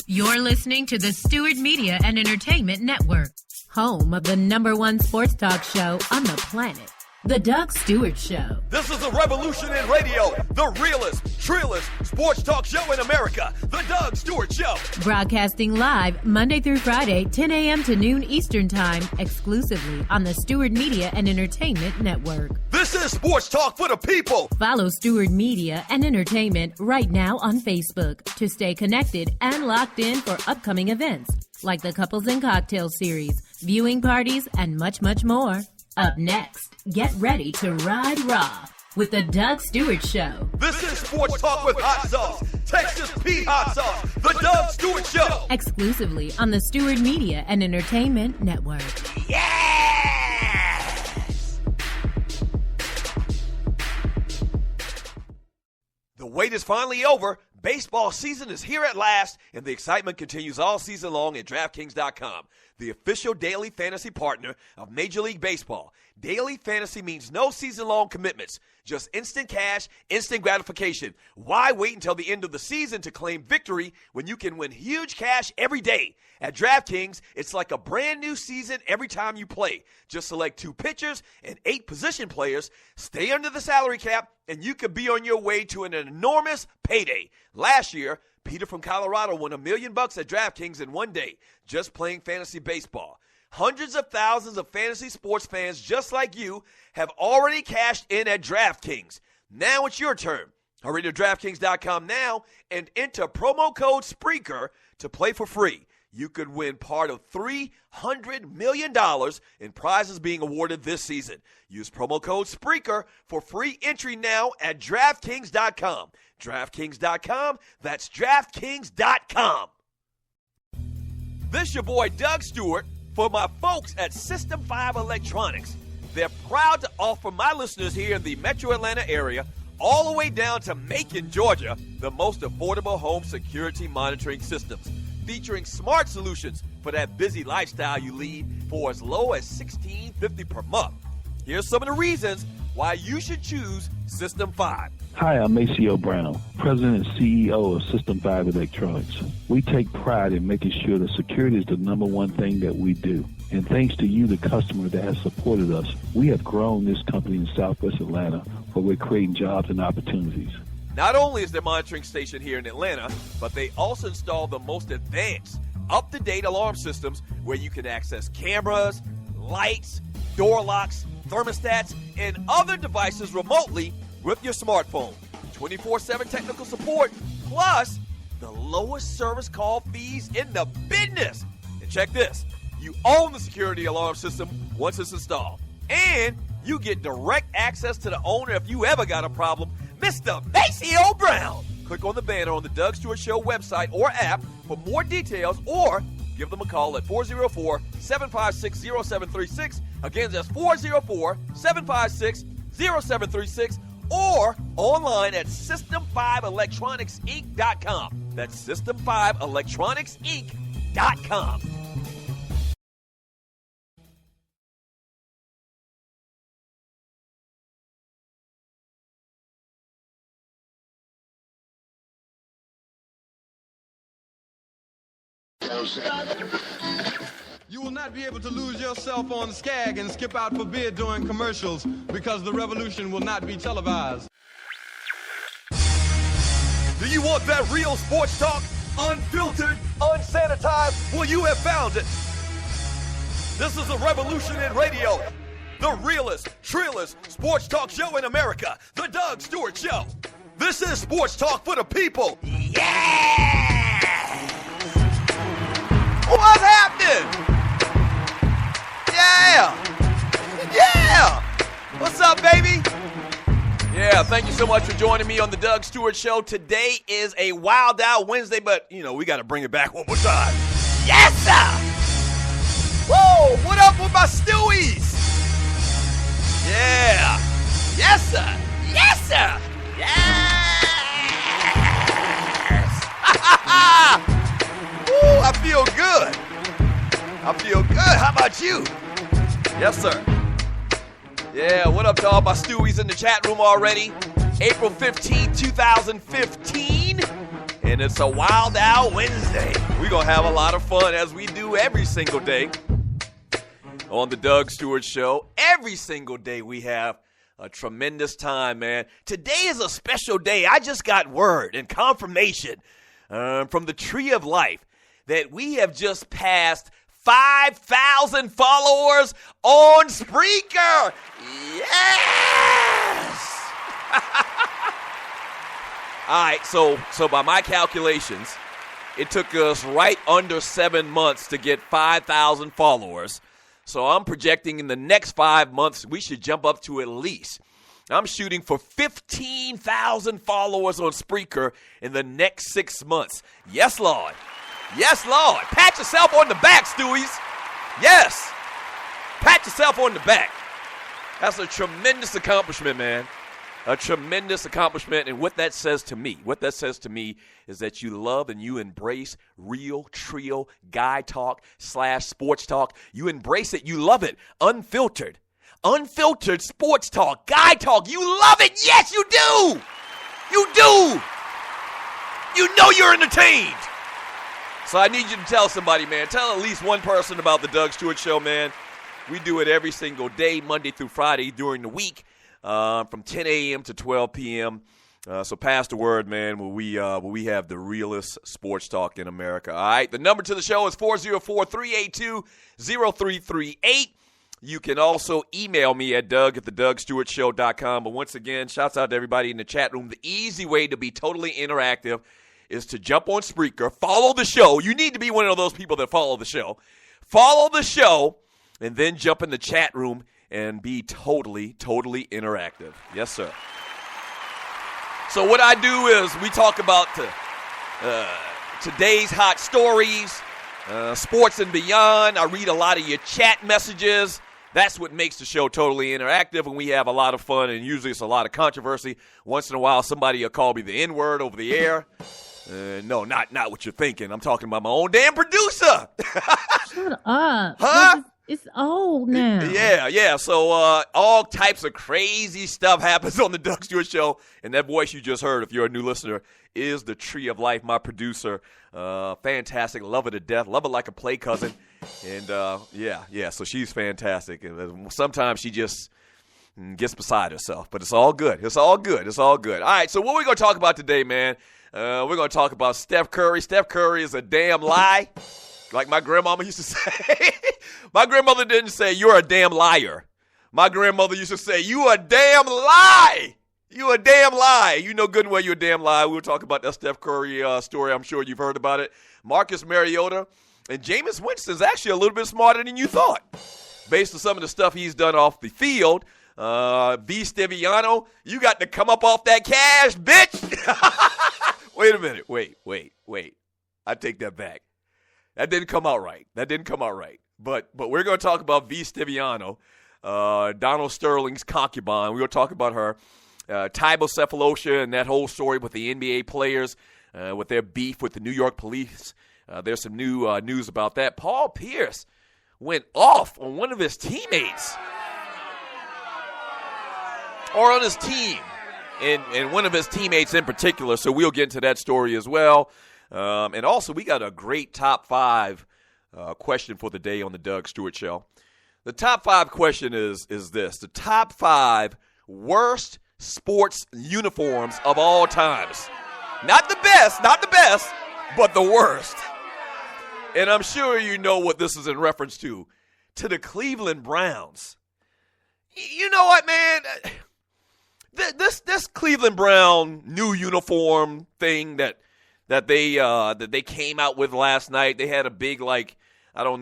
You're listening to the Stewart Media and Entertainment Network, home of the #1 sports talk show on the planet, The Doug Stewart Show. This is a revolution in radio, the realest, trillest sports talk show in America, The Doug Stewart Show. Broadcasting live Monday through Friday, 10 a.m. to noon Eastern Time, exclusively on the Stewart Media and Entertainment Network. This is sports talk for the people. Follow Stewart Media and Entertainment right now on Facebook to stay connected and locked in for upcoming events like the Couples and Cocktails series, viewing parties, and much, much more. Up next, get ready to ride raw with the Doug Stewart Show. This is sports talk with hot sauce, Texas Pete hot sauce, the Doug Stewart Show. Exclusively on the Stewart Media and Entertainment Network. Yes! The wait is finally over. Baseball season is here at last, and the excitement continues all season long at DraftKings.com, the official daily fantasy partner of Major League Baseball. Daily fantasy means no season-long commitments, just instant cash, instant gratification. Why wait until the end of the season to claim victory when you can win huge cash every day? At DraftKings, it's like a brand new season every time you play. Just select 2 pitchers and 8 position players, stay under the salary cap, and you could be on your way to an enormous payday. Last year, Peter from Colorado won $1 million at DraftKings in one day, just playing fantasy baseball. Hundreds of thousands of fantasy sports fans just like you have already cashed in at DraftKings. Now it's your turn. Hurry to DraftKings.com now and enter promo code SPREAKER to play for free. You could win part of $300 million in prizes being awarded this season. Use promo code SPREAKER for free entry now at DraftKings.com. DraftKings.com, that's DraftKings.com. This your boy Doug Stewart for my folks at System 5 Electronics. They're proud to offer my listeners here in the Metro Atlanta area all the way down to Macon, Georgia, the most affordable home security monitoring systems, featuring smart solutions for that busy lifestyle you lead for as low as $16.50 per month. Here's some of the reasons why you should choose System 5. Hi, I'm Maceo Brown, President and CEO of System 5 Electronics. We take pride in making sure that security is the #1 thing that we do. And thanks to you, the customer that has supported us, we have grown this company in Southwest Atlanta where we're creating jobs and opportunities. Not only is their monitoring station here in Atlanta, but they also install the most advanced, up-to-date alarm systems where you can access cameras, lights, door locks, thermostats, and other devices remotely with your smartphone. 24/7 technical support, plus the lowest service call fees in the business. And check this, you own the security alarm system once it's installed. And you get direct access to the owner if you ever got a problem, Mr. Maceo Brown. Click on the banner on the Doug Stewart Show website or app for more details, or give them a call at 404-756-0736. Again, that's 404-756-0736. Or online at System5ElectronicsInc.com. That's System5ElectronicsInc.com. You will not be able to lose yourself on Skag and skip out for beer during commercials because the revolution will not be televised. Do you want that real sports talk? Unfiltered, unsanitized? Well, you have found it. This is a revolution in radio. The realest, trillest sports talk show in America. The Doug Stewart Show. This is sports talk for the people. Yeah! What's happening? Yeah! Yeah! What's up, baby? Yeah, thank you so much for joining me on the Doug Stewart Show. Today is a Wild Out Wednesday, but, we got to bring it back one more time. Yes, sir! Woo! What up with my Stewies? Yeah! Yes, sir! Yes, sir! Yes! Woo, I feel good. I feel good. How about you? Yes, sir. Yeah, what up to all my Stewies in the chat room already? April 15, 2015. and it's a Wild Out Wednesday. We're going to have a lot of fun as we do every single day on the Doug Stewart Show. Every single day we have a tremendous time, man. Today is a special day. I just got word and confirmation from the Tree of Life that we have just passed 5,000 followers on Spreaker. Yes! All right, so by my calculations, it took us right under 7 months to get 5,000 followers. So I'm projecting in the next 5 months, we should jump up to at least. I'm shooting for 15,000 followers on Spreaker in the next 6 months. Yes, Lord. Yes, Lord. Pat yourself on the back, Stewies. Yes. Pat yourself on the back. That's a tremendous accomplishment, man. A tremendous accomplishment. And what that says to me is that you love and you embrace real trio guy talk / sports talk. You embrace it. You love it. Unfiltered sports talk, guy talk. You love it. Yes, you do. You do. You know you're entertained. So I need you to tell somebody, man. Tell at least one person about the Doug Stewart Show, man. We do it every single day, Monday through Friday during the week. From 10 a.m. to 12 p.m. So pass the word, man, where we have the realest sports talk in America. All right, the number to the show is 404-382-0338. You can also email me at doug@thedugstewartshow.com. But once again, shouts out to everybody in the chat room. The easy way to be totally interactive is to jump on Spreaker, follow the show. You need to be one of those people that follow the show. Follow the show, and then jump in the chat room and be totally interactive. Yes, sir. So what I do is we talk about today's hot stories, sports and beyond. I read a lot of your chat messages. That's what makes the show totally interactive, and we have a lot of fun, and usually it's a lot of controversy. Once in a while, somebody will call me the N-word over the air. No, not what you're thinking. I'm talking about my own damn producer. Shut up. Huh? It's old now. Yeah. So all types of crazy stuff happens on the Doug Stewart Show. And that voice you just heard, if you're a new listener, is the Tree of Life, my producer. Fantastic. Love her to death. Love her like a play cousin. And, yeah. So she's fantastic. And sometimes she just gets beside herself. But it's all good. It's all good. All right, so what we're going to talk about today, man, we're going to talk about Steph Curry. Steph Curry is a damn lie. Like my grandmama used to say. My grandmother didn't say, you're a damn liar. My grandmother used to say, you a damn lie. You a damn lie. You know good and well you're a damn lie. We'll talk about that Steph Curry story. I'm sure you've heard about it. Marcus Mariota and Jameis Winston's actually a little bit smarter than you thought. Based on some of the stuff he's done off the field. Stiviano, you got to come up off that cash, bitch. Wait a minute. Wait. I take that back. That didn't come out right. But we're going to talk about Stiviano, Donald Sterling's concubine. We're going to talk about her. Tybo Cephalosha and that whole story with the NBA players, with their beef with the New York police. There's some new news about that. Paul Pierce went off on one of his teammates. Or on his team. And one of his teammates in particular. So we'll get into that story as well. And also, we got a great top 5 question for the day on the Doug Stewart Show. The top 5 question is this. The top 5 worst sports uniforms of all times. Not the best, but the worst. And I'm sure you know what this is in reference to the Cleveland Browns. You know what, man? This Cleveland Brown new uniform thing that they came out with last night. They had a big, kind of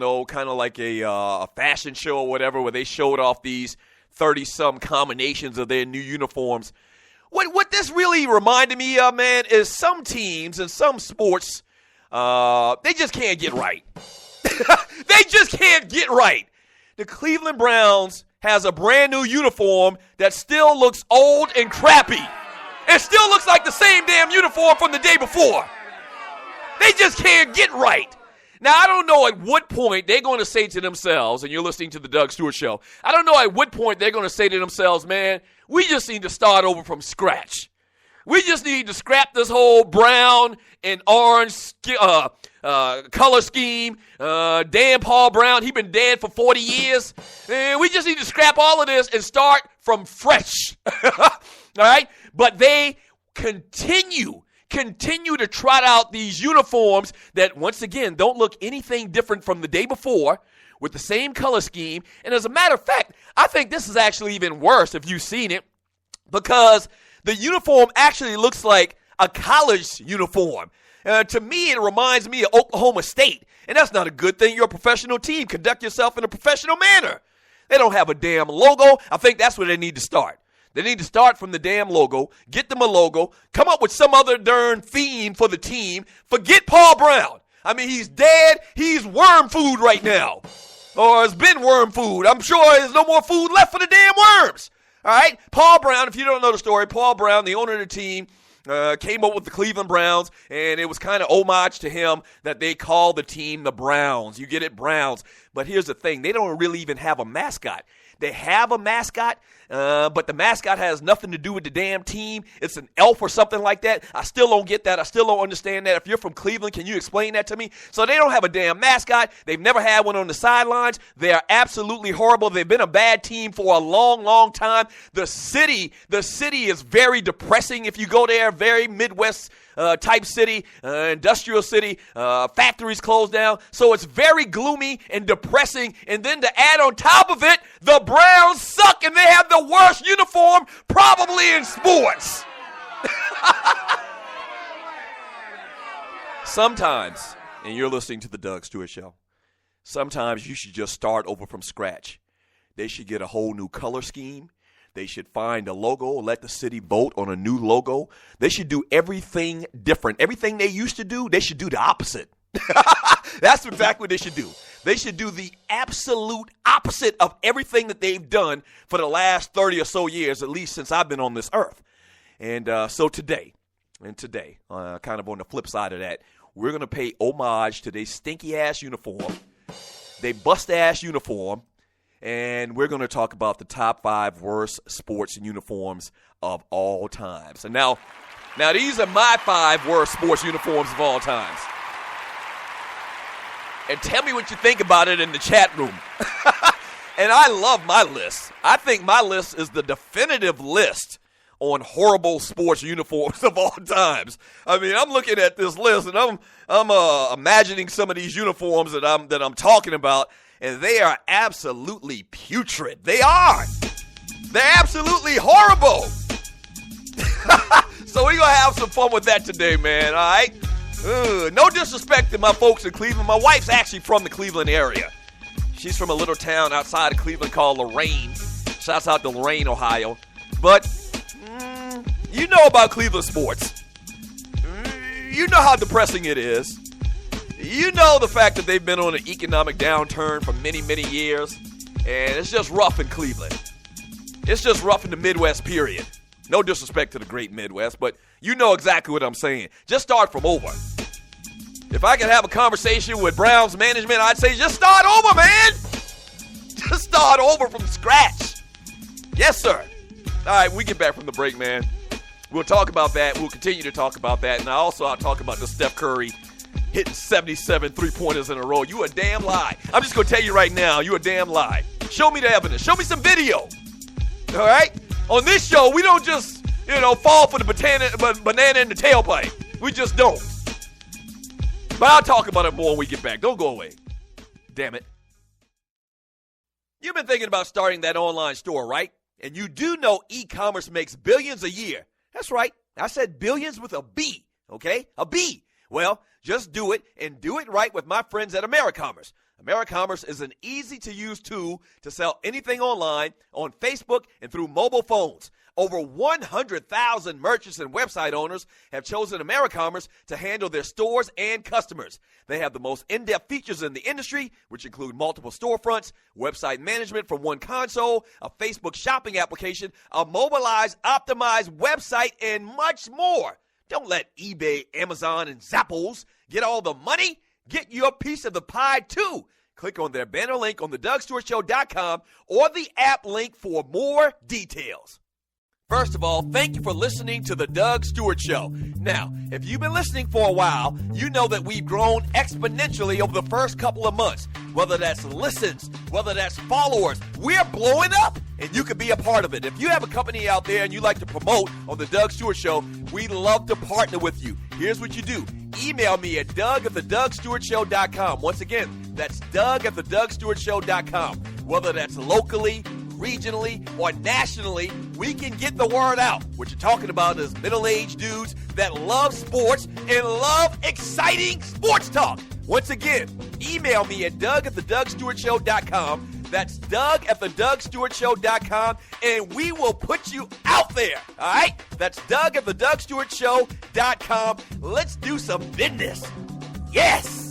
like a fashion show or whatever, where they showed off these 30-some combinations of their new uniforms. What this really reminded me of, man, is some teams and some sports, they just can't get right. They just can't get right. The Cleveland Browns has a brand new uniform that still looks old and crappy. It still looks like the same damn uniform from the day before. They just can't get right. Now, I don't know at what point they're going to say to themselves, and you're listening to the Doug Stewart Show, I don't know at what point they're going to say to themselves, man, we just need to start over from scratch. We just need to scrap this whole brown and orange color scheme. Dan Paul Brown, he been dead for 40 years. And we just need to scrap all of this and start from fresh. All right? But they continue to trot out these uniforms that, once again, don't look anything different from the day before, with the same color scheme. And as a matter of fact, I think this is actually even worse if you've seen it, because the uniform actually looks like a college uniform. To me, it reminds me of Oklahoma State, and that's not a good thing. You're a professional team. Conduct yourself in a professional manner. They don't have a damn logo. I think that's where they need to start. They need to start from the damn logo, get them a logo, come up with some other darn theme for the team. Forget Paul Brown. I mean, he's dead. He's worm food right now, or has been worm food. I'm sure there's no more food left for the damn worms. All right, Paul Brown, if you don't know the story, Paul Brown, the owner of the team, came up with the Cleveland Browns, and it was kind of homage to him that they call the team the Browns. You get it, Browns. But here's the thing. They don't really even have a mascot. They have a mascot, but the mascot has nothing to do with the damn team. It's an elf or something like that. I still don't get that. I still don't understand that. If you're from Cleveland, can you explain that to me? So they don't have a damn mascot. They've never had one on the sidelines. They are absolutely horrible. They've been a bad team for a long, long time. The city is very depressing if you go there, very Midwest type city, industrial city, factories closed down. So it's very gloomy and depressing. And then to add on top of it, the Browns suck and they have the worst uniform probably in sports. Sometimes, and you're listening to the Doug Stewart Show, sometimes you should just start over from scratch. They should get a whole new color scheme. They should find a logo, let the city vote on a new logo. They should do everything different. Everything they used to do, they should do the opposite. That's exactly what they should do. They should do the absolute opposite of everything that they've done for the last 30 or so years, at least since I've been on this earth. And so today, kind of on the flip side of that, we're going to pay homage to their stinky-ass uniform, they bust-ass uniform, and we're going to talk about the top 5 worst sports uniforms of all times. And now these are my 5 worst sports uniforms of all times. And tell me what you think about it in the chat room. And I love my list. I think my list is the definitive list on horrible sports uniforms of all times. I mean, I'm looking at this list, and I'm imagining some of these uniforms that I'm talking about, and they are absolutely putrid. They are. They're absolutely horrible. So we're going to have some fun with that today, man, all right? No disrespect to my folks in Cleveland. My wife's actually from the Cleveland area. She's from a little town outside of Cleveland called Lorain. Shouts out to Lorain, Ohio. But you know about Cleveland sports. You know how depressing it is. You know the fact that they've been on an economic downturn for many, many years. And it's just rough in Cleveland. It's just rough in the Midwest, period. No disrespect to the great Midwest, but you know exactly what I'm saying. Just start from over. If I could have a conversation with Browns management, I'd say just start over, man. Just start over from scratch. Yes, sir. All right, we get back from the break, man. We'll talk about that. We'll continue to talk about that. And I'll talk about the Steph Curry hitting 77 three-pointers in a row. You a damn lie. I'm just going to tell you right now, you a damn lie. Show me the evidence. Show me some video. All right? On this show, we don't just, fall for the banana in the tailpipe. We just don't. But I'll talk about it more when we get back. Don't go away. Damn it. You've been thinking about starting that online store, right? And you do know e-commerce makes billions a year. That's right. I said billions with a B, okay? A B. Well, just do it, and do it right with my friends at AmeriCommerce. AmeriCommerce is an easy-to-use tool to sell anything online, on Facebook, and through mobile phones. Over 100,000 merchants and website owners have chosen AmeriCommerce to handle their stores and customers. They have the most in-depth features in the industry, which include multiple storefronts, website management from one console, a Facebook shopping application, a mobilized, optimized website, and much more. Don't let eBay, Amazon, and Zappos get all the money. Get your piece of the pie, too. Click on their banner link on thedugstewartshow.com or the app link for more details. First of all, thank you for listening to the Doug Stewart Show. Now, if you've been listening for a while, you know that we've grown exponentially over the first couple of months. Whether that's listens, whether that's followers, we're blowing up, and you can be a part of it. If you have a company out there and you like to promote on the Doug Stewart Show, we'd love to partner with you. Here's what you do. Email me at doug@thedougstewartshow.com. Once again, that's doug@thedougstewartshow.com. Whether that's locally, regionally, or nationally, we can get the word out. What you're talking about is middle-aged dudes that love sports and love exciting sports talk. Once again, email me at doug@thedougstewartshow.com. That's doug@thedougstewartshow.com, and we will put you out there. All right? That's doug@thedougstewartshow.com. Let's do some business. Yes!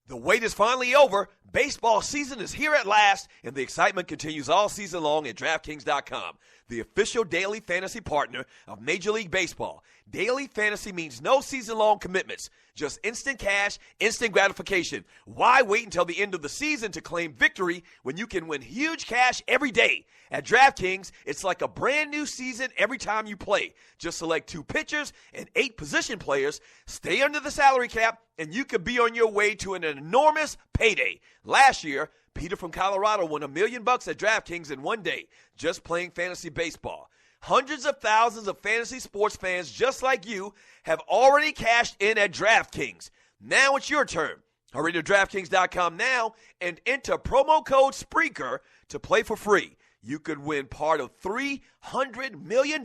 The wait is finally over. Baseball season is here at last, and the excitement continues all season long at DraftKings.com, the official daily fantasy partner of Major League Baseball. Daily fantasy means no season-long commitments, just instant cash, instant gratification. Why wait until the end of the season to claim victory when you can win huge cash every day? At DraftKings, it's like a brand new season every time you play. Just select 2 pitchers and 8 position players, stay under the salary cap, and you could be on your way to an enormous payday. Last year, Peter from Colorado won $1 million at DraftKings in one day, just playing fantasy baseball. Hundreds of thousands of fantasy sports fans just like you have already cashed in at DraftKings. Now it's your turn. Hurry to DraftKings.com now and enter promo code SPREAKER to play for free. You could win part of $300 million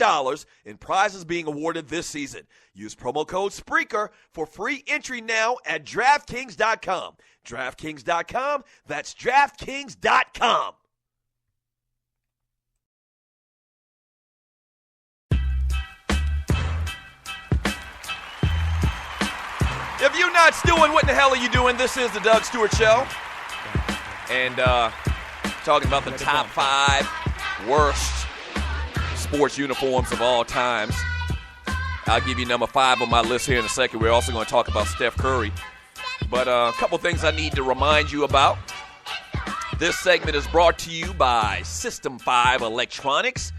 in prizes being awarded this season. Use promo code SPREAKER for free entry now at DraftKings.com. DraftKings.com, that's DraftKings.com. If you're not stewing, what in the hell are you doing? This is the Doug Stewart Show. And talking about the top 5 worst sports uniforms of all times. I'll give you number 5 on my list here in a second. We're also going to talk about Steph Curry. But a couple things I need to remind you about. This segment is brought to you by System 5 Electronics.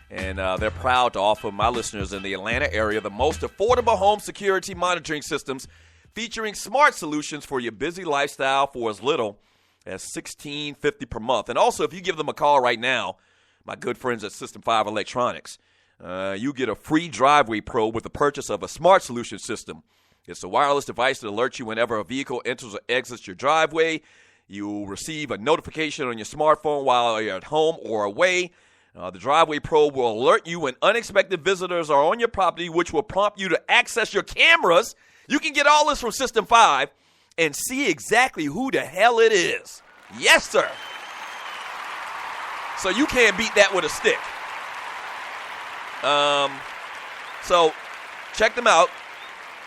And they're proud to offer my listeners in the Atlanta area the most affordable home security monitoring systems featuring smart solutions for your busy lifestyle for as little as $16.50 per month. And also, if you give them a call right now, my good friends at System 5 Electronics, you get a free driveway probe with the purchase of a smart solution system. It's a wireless device that alerts you whenever a vehicle enters or exits your driveway. You'll receive a notification on your smartphone while you're at home or away. The driveway probe will alert you when unexpected visitors are on your property, which will prompt you to access your cameras. You can get all this from System 5 and see exactly who the hell it is. Yes, sir. So you can't beat that with a stick. So check them out.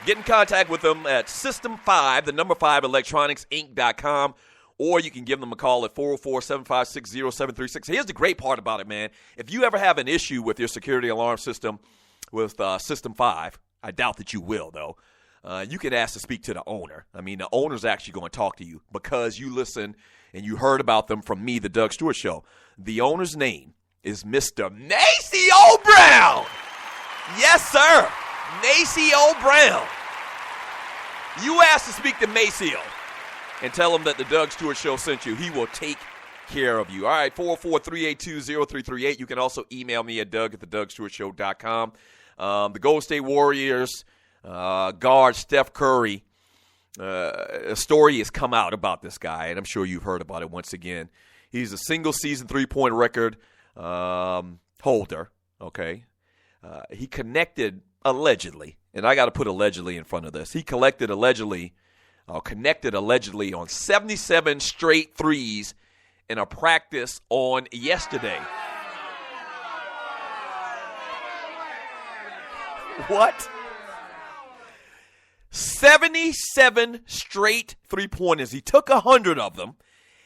Get in contact with them at System 5, the number 5, electronicsinc.com. Or you can give them a call at 404-756-0736. Here's the great part about it, man. If you ever have an issue with your security alarm system with System 5, I doubt that you will, though, you can ask to speak to the owner. I mean, the owner's actually going to talk to you because you listen and you heard about them from me, the Doug Stewart Show. The owner's name is Mr. Maceo Brown. Yes, sir. Maceo Brown. You asked to speak to Maceo and tell him that the Doug Stewart Show sent you. He will take care of you. All right, 404-382-0338. You can also email me at doug@thedougstewartshow.com. The Golden State Warriors guard Steph Curry, a story has come out about this guy, and I'm sure you've heard about it once again. He's a single-season three-point record holder, okay? He connected allegedly, and I got to put allegedly in front of this. He connected allegedly on 77 straight threes in a practice on yesterday. What? 77 straight three-pointers. He took 100 of them.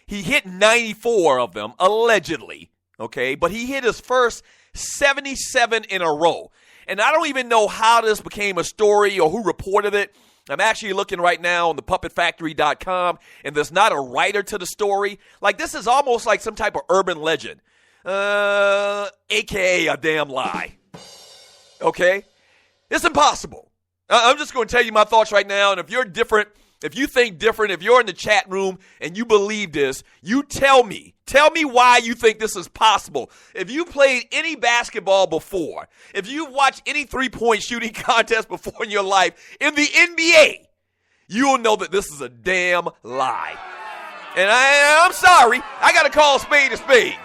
He hit 94 of them, allegedly, okay? But he hit his first 77 in a row. And I don't even know how this became a story or who reported it, I'm actually looking right now on the puppetfactory.com, and there's not a writer to the story. Like, this is almost like some type of urban legend, a.k.a. a damn lie. Okay? It's impossible. I'm just going to tell you my thoughts right now, and if you're different, if you think different, if you're in the chat room and you believe this, you tell me. Tell me why you think this is possible. If you played any basketball before, if you've watched any three-point shooting contest before in your life, in the NBA, you'll know that this is a damn lie. And I'm sorry. I got to call a spade a spade.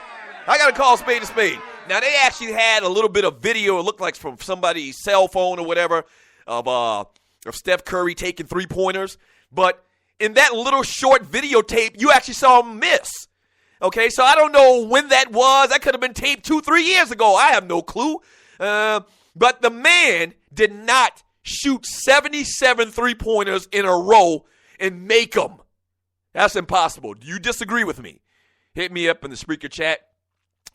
Now, they actually had a little bit of video, it looked like from somebody's cell phone or whatever, of Steph Curry taking three-pointers. But in that little short videotape, you actually saw him miss. Okay, so I don't know when that was. That could have been taped 2-3 years ago. I have no clue. But the man did not shoot 77 three-pointers in a row and make them. That's impossible. Do you disagree with me? Hit me up in the Spreaker chat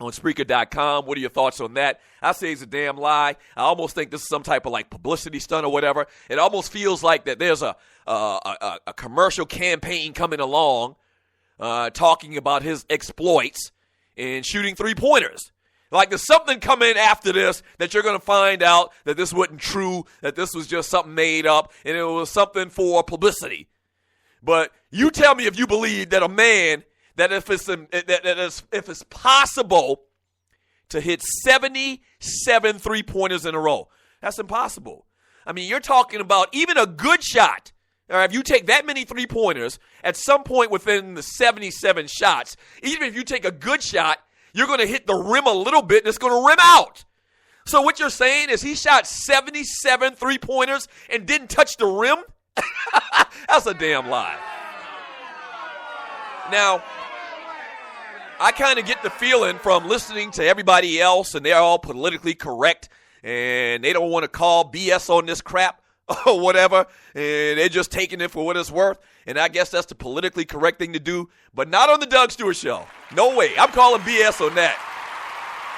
on Spreaker.com. What are your thoughts on that? I say it's a damn lie. I almost think this is some type of like publicity stunt or whatever. It almost feels like that there's a commercial campaign coming along talking about his exploits in shooting three-pointers. Like there's something coming after this that you're going to find out that this wasn't true, that this was just something made up, and it was something for publicity. But you tell me if you believe that a man, that if it's possible to hit 77 three-pointers in a row. That's impossible. I mean, you're talking about even a good shot. All right, if you take that many three-pointers, at some point within the 77 shots, even if you take a good shot, you're going to hit the rim a little bit and it's going to rim out. So what you're saying is he shot 77 three-pointers and didn't touch the rim? That's a damn lie. Now, I kind of get the feeling from listening to everybody else, and they're all politically correct, and they don't want to call BS on this crap or whatever, and they're just taking it for what it's worth, and I guess that's the politically correct thing to do, but not on the Doug Stewart Show. No way. I'm calling BS on that.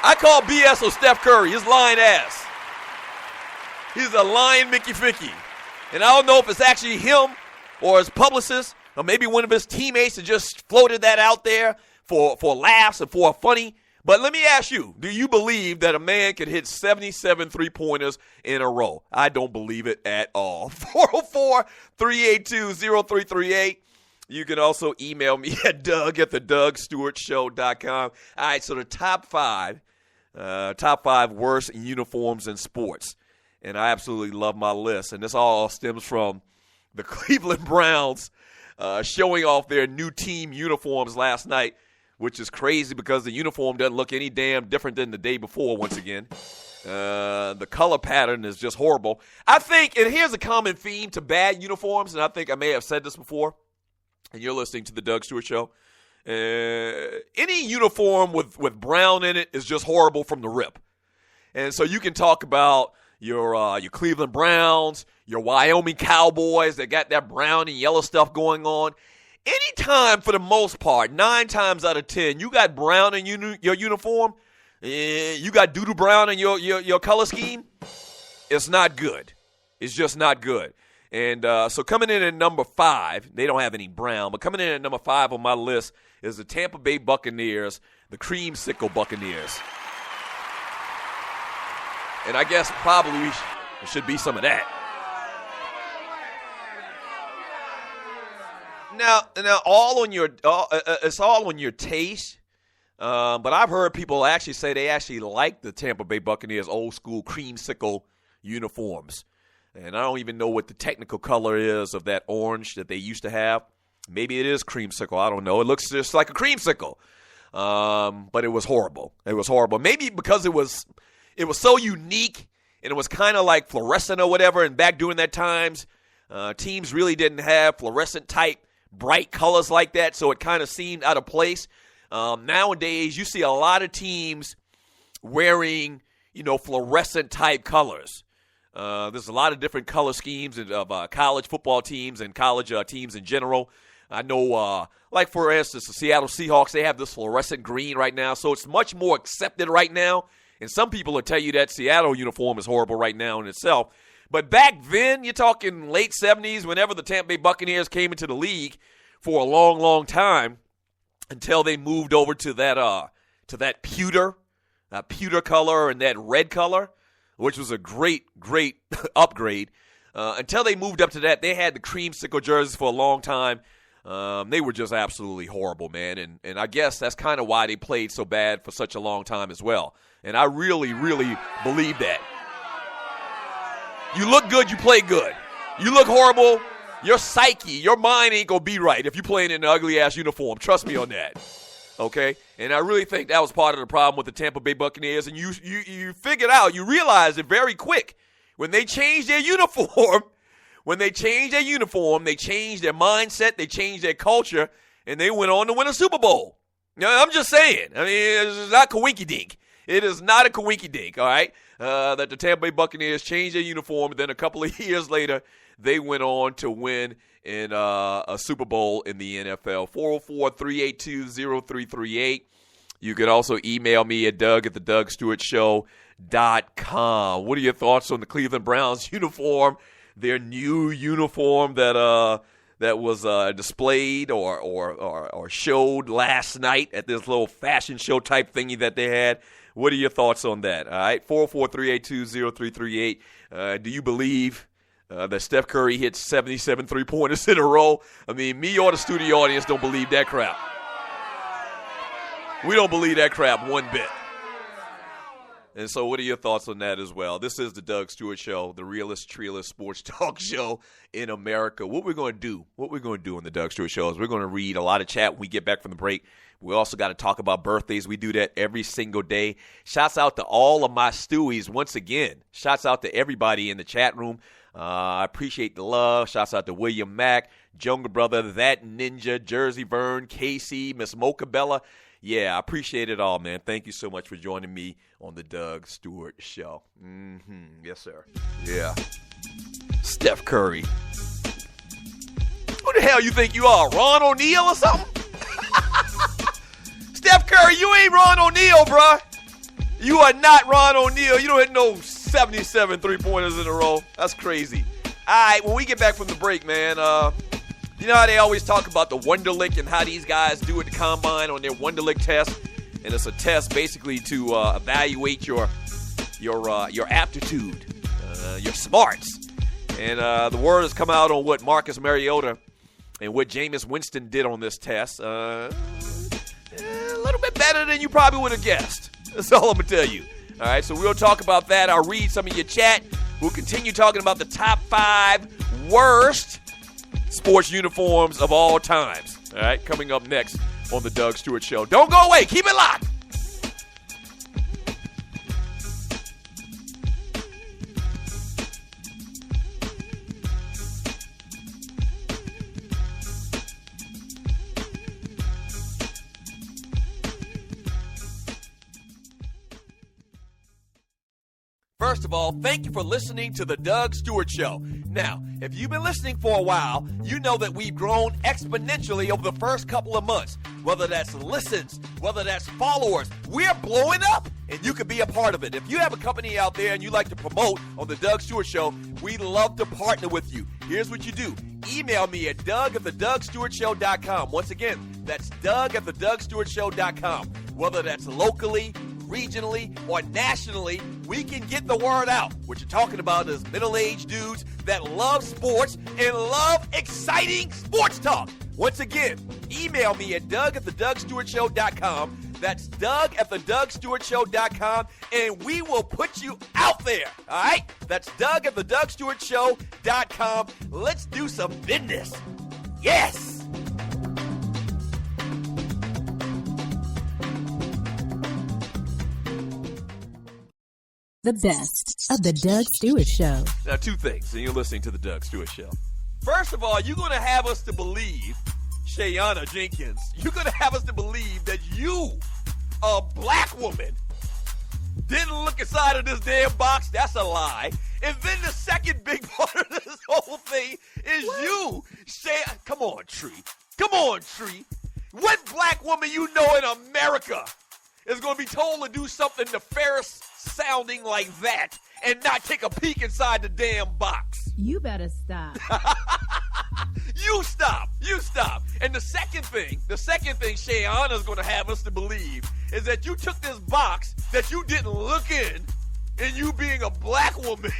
I call BS on Steph Curry, his lying ass. He's a lying Mickey Ficky. And I don't know if it's actually him or his publicist or maybe one of his teammates that just floated that out there for laughs and for funny. But let me ask you, do you believe that a man could hit 77 three-pointers in a row? I don't believe it at all. 404-382-0338. You can also email me at doug@thedougstewartshow.com. All right, so the top five worst uniforms in sports. And I absolutely love my list. And this all stems from the Cleveland Browns showing off their new team uniforms last night, which is crazy because the uniform doesn't look any damn different than the day before once again. The color pattern is just horrible. I think, and here's a common theme to bad uniforms, and I think I may have said this before, and you're listening to the Doug Stewart Show. Any uniform with brown in it is just horrible from the rip. And so you can talk about your Cleveland Browns, your Wyoming Cowboys that got that brown and yellow stuff going on. Anytime, for the most part, 9 times out of 10, you got brown in your uniform, you got doo-doo brown in your color scheme, it's not good. It's just not good. And so coming in at number 5, they don't have any brown, but coming in at number 5 on my list is the Tampa Bay Buccaneers, the Creamsicle Buccaneers. And I guess probably there should be some of that. Now, it's all on your taste. But I've heard people actually say they actually like the Tampa Bay Buccaneers old school creamsicle uniforms. And I don't even know what the technical color is of that orange that they used to have. Maybe it is creamsicle. I don't know. It looks just like a creamsicle. But it was horrible. It was horrible. Maybe because it was so unique and it was kind of like fluorescent or whatever. And back during that times, teams really didn't have fluorescent type bright colors like that. So it kind of seemed out of place. Nowadays, you see a lot of teams wearing, fluorescent type colors. There's a lot of different color schemes of college football teams and college teams in general. I know, like for instance, the Seattle Seahawks, they have this fluorescent green right now, so it's much more accepted right now. And some people will tell you that Seattle uniform is horrible right now in itself. But back then, you're talking late 70s, whenever the Tampa Bay Buccaneers came into the league for a long, long time, until they moved over to that pewter color and that red color, which was a great upgrade. Until they moved up to that, they had the creamsicle jerseys for a long time. They were just absolutely horrible, man. And I guess that's kind of why they played so bad for such a long time as well. And I really, really believe that. You look good, you play good. You look horrible, your psyche, your mind ain't going to be right if you're playing in an ugly-ass uniform. Trust me on that. Okay? And I really think that was part of the problem with the Tampa Bay Buccaneers. And you figured out, you realized it very quick. When they changed their uniform, they changed their mindset, they changed their culture, and they went on to win a Super Bowl. Now, I'm just saying. I mean, it's not coinky-dink. It is not a coinky-dink, all right, that the Tampa Bay Buccaneers changed their uniform, and then a couple of years later, they went on to win in a Super Bowl in the NFL. 404-382-0338. You can also email me at doug@thedougstewartshow.com. What are your thoughts on the Cleveland Browns uniform, their new uniform that was displayed or showed last night at this little fashion show type thingy that they had? What are your thoughts on that? All right, 404-382-0338. Do you believe that Steph Curry hit 77 three-pointers in a row? I mean, me or the studio audience don't believe that crap. We don't believe that crap one bit. And so what are your thoughts on that as well? This is the Doug Stewart Show, the realest, treeless sports talk show in America. What we're going to do on the Doug Stewart Show is we're going to read a lot of chat when we get back from the break. We also got to talk about birthdays. We do that every single day. Shouts out to all of my Stewies once again. Shouts out to everybody in the chat room. I appreciate the love. Shouts out to William Mack, Jonga Brother, That Ninja, Jersey Vern, Casey, Miss Mocha Bella. Yeah, I appreciate it all, man. Thank you so much for joining me on the Doug Stewart Show. Yes, sir. Yeah. Steph Curry. Who the hell you think you are, Ron O'Neal or something? Steph Curry, you ain't Ron O'Neal, bruh. You are not Ron O'Neal. You don't hit no 77 three-pointers in a row. That's crazy. All right, when we get back from the break, man, you know how they always talk about the Wonderlic and how these guys do at the combine on their Wonderlic test? And it's a test basically to evaluate your aptitude, your smarts. And the word has come out on what Marcus Mariota and what Jameis Winston did on this test. A little bit better than you probably would have guessed. That's all I'm going to tell you. All right, so we'll talk about that. I'll read some of your chat. We'll continue talking about the top 5 worst sports uniforms of all times. All right, coming up next on the Doug Stewart Show. Don't go away. Keep it locked. First of all, thank you for listening to the Doug Stewart Show. Now, if you've been listening for a while, you know that we've grown exponentially over the first couple of months. Whether that's listens, whether that's followers, we're blowing up, and you can be a part of it. If you have a company out there and you like to promote on the Doug Stewart Show, we'd love to partner with you. Here's what you do. Email me at doug@thedougstewartshow.com. Once again, that's doug@thedougstewartshow.com. Whether that's locally, regionally, or nationally, we can get the word out. What you're talking about is middle-aged dudes that love sports and love exciting sports talk. Once again, email me at doug@thedougstewartshow.com. That's doug@thedougstewartshow.com, and we will put you out there. All right? That's doug@thedougstewartshow.com. Let's do some business. Yes! The best of the Doug Stewart Show. Now, 2 things, and you're listening to the Doug Stewart Show. First of all, you're going to have us to believe, Shayana Jenkins, you're going to have us to believe that you, a black woman, didn't look inside of this damn box. That's a lie. And then the second big part of this whole thing is you, Come on, Tree. Come on, Tree. What black woman you know in America is going to be told to do something nefarious sounding like that and not take a peek inside the damn box? You better stop. You stop. And the second thing Shayana's going to have us to believe is that you took this box that you didn't look in, and you being a black woman,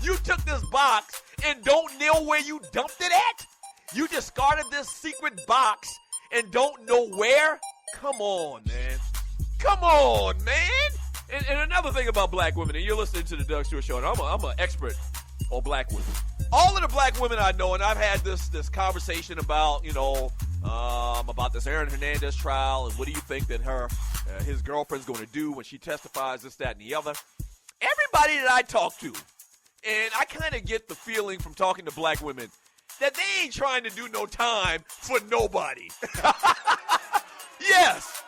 you took this box and don't know where you dumped it at? You discarded this secret box and don't know where? Come on, man. And another thing about black women, and you're listening to the Doug Stewart Show, and I'm an expert on black women. All of the black women I know, and I've had this conversation about, about this Aaron Hernandez trial, and what do you think that his girlfriend's going to do when she testifies, this, that, and the other. Everybody that I talk to, and I kind of get the feeling from talking to black women that they ain't trying to do no time for nobody. Yes.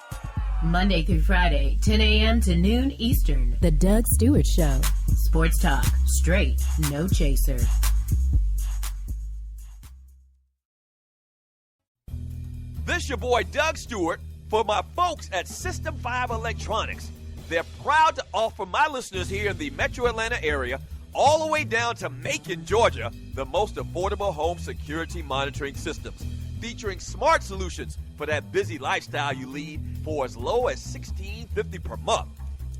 Monday through Friday, 10 a.m. to noon Eastern. The Doug Stewart Show. Sports talk. Straight. No chaser. This your boy Doug Stewart for my folks at System 5 Electronics. They're proud to offer my listeners here in the Metro Atlanta area, all the way down to Macon, Georgia, the most affordable home security monitoring systems, featuring smart solutions for that busy lifestyle you lead for as low as $16.50 per month.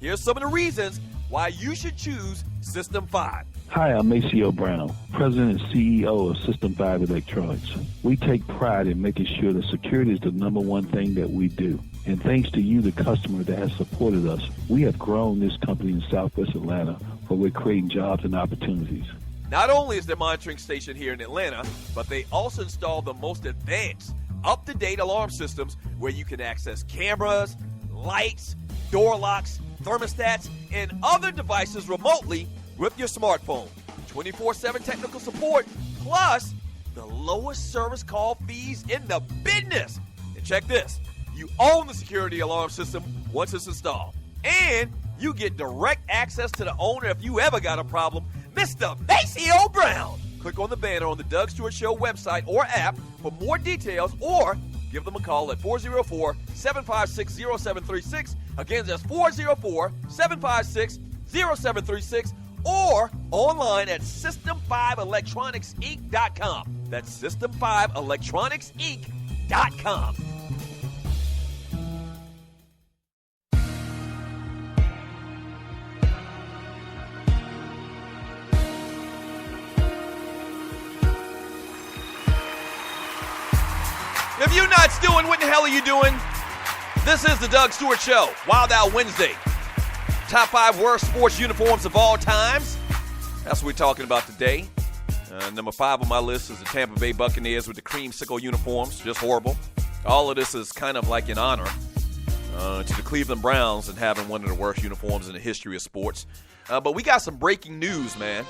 Here's some of the reasons why you should choose System 5. Hi, I'm Maceo Brown, President and CEO of System 5 Electronics. We take pride in making sure that security is the number one thing that we do. And thanks to you, the customer that has supported us, we have grown this company in Southwest Atlanta, where we're creating jobs and opportunities. Not only is their monitoring station here in Atlanta, but they also install the most advanced, up-to-date alarm systems where you can access cameras, lights, door locks, thermostats, and other devices remotely with your smartphone. 24/7 technical support, plus the lowest service call fees in the business. And check this. You own the security alarm system once it's installed. And you get direct access to the owner if you ever got a problem, Mr. Maceo Brown. Click on the banner on the Doug Stewart Show website or app for more details, or give them a call at 404-756-0736. Again, that's 404-756-0736, or online at System5ElectronicsInc.com. That's System5ElectronicsInc.com. If you're not stewing, what the hell are you doing? This is the Doug Stewart Show, Wild Out Wednesday. Top 5 worst sports uniforms of all times. That's what we're talking about today. Number 5 on my list is the Tampa Bay Buccaneers with the creamsicle uniforms. Just horrible. All of this is kind of like in honor to the Cleveland Browns and having one of the worst uniforms in the history of sports. But we got some breaking news, man.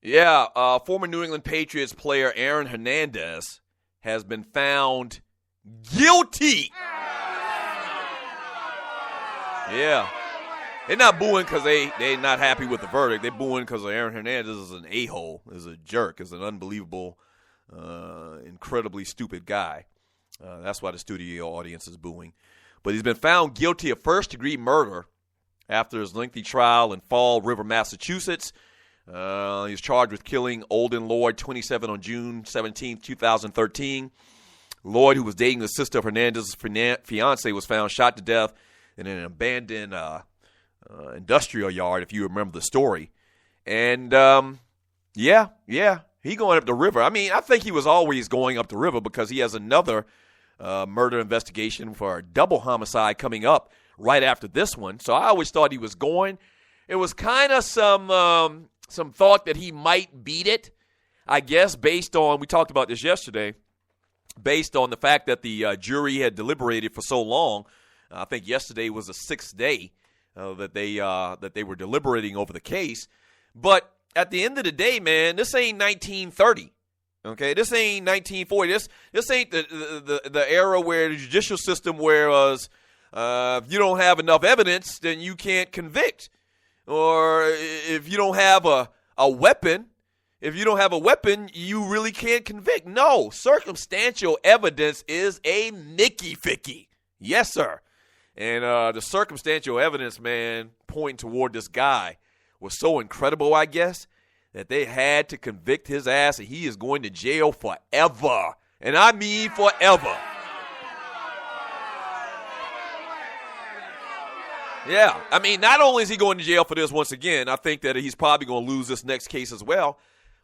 Yeah, former New England Patriots player Aaron Hernandez has been found guilty. Yeah. They're not booing because they're not happy with the verdict. They're booing because Aaron Hernandez is an a-hole, is a jerk, is an unbelievable, incredibly stupid guy. That's why the studio audience is booing. But he's been found guilty of first-degree murder after his lengthy trial in Fall River, Massachusetts. He was charged with killing Olden Lloyd, 27, on June 17, 2013. Lloyd, who was dating the sister of Hernandez's fiance, was found shot to death in an abandoned industrial yard, if you remember the story. And, he going up the river. I mean, I think he was always going up the river because he has another murder investigation for a double homicide coming up right after this one. So I always thought he was going. It was kind of some thought that he might beat it, I guess, based on, we talked about this yesterday, based on the fact that the jury had deliberated for so long. I think yesterday was the 6th day that they were deliberating over the case. But at the end of the day, man, this ain't 1930. Okay, this ain't 1940. This ain't the era where the judicial system was if you don't have enough evidence, then you can't convict. Or if you don't have a weapon, you really can't convict. No, circumstantial evidence is a Mickey Ficky. Yes, sir. And the circumstantial evidence, man, pointing toward this guy was so incredible, I guess, that they had to convict his ass, and he is going to jail forever. And I mean forever. Yeah, I mean, not only is he going to jail for this once again, I think that he's probably going to lose this next case as well,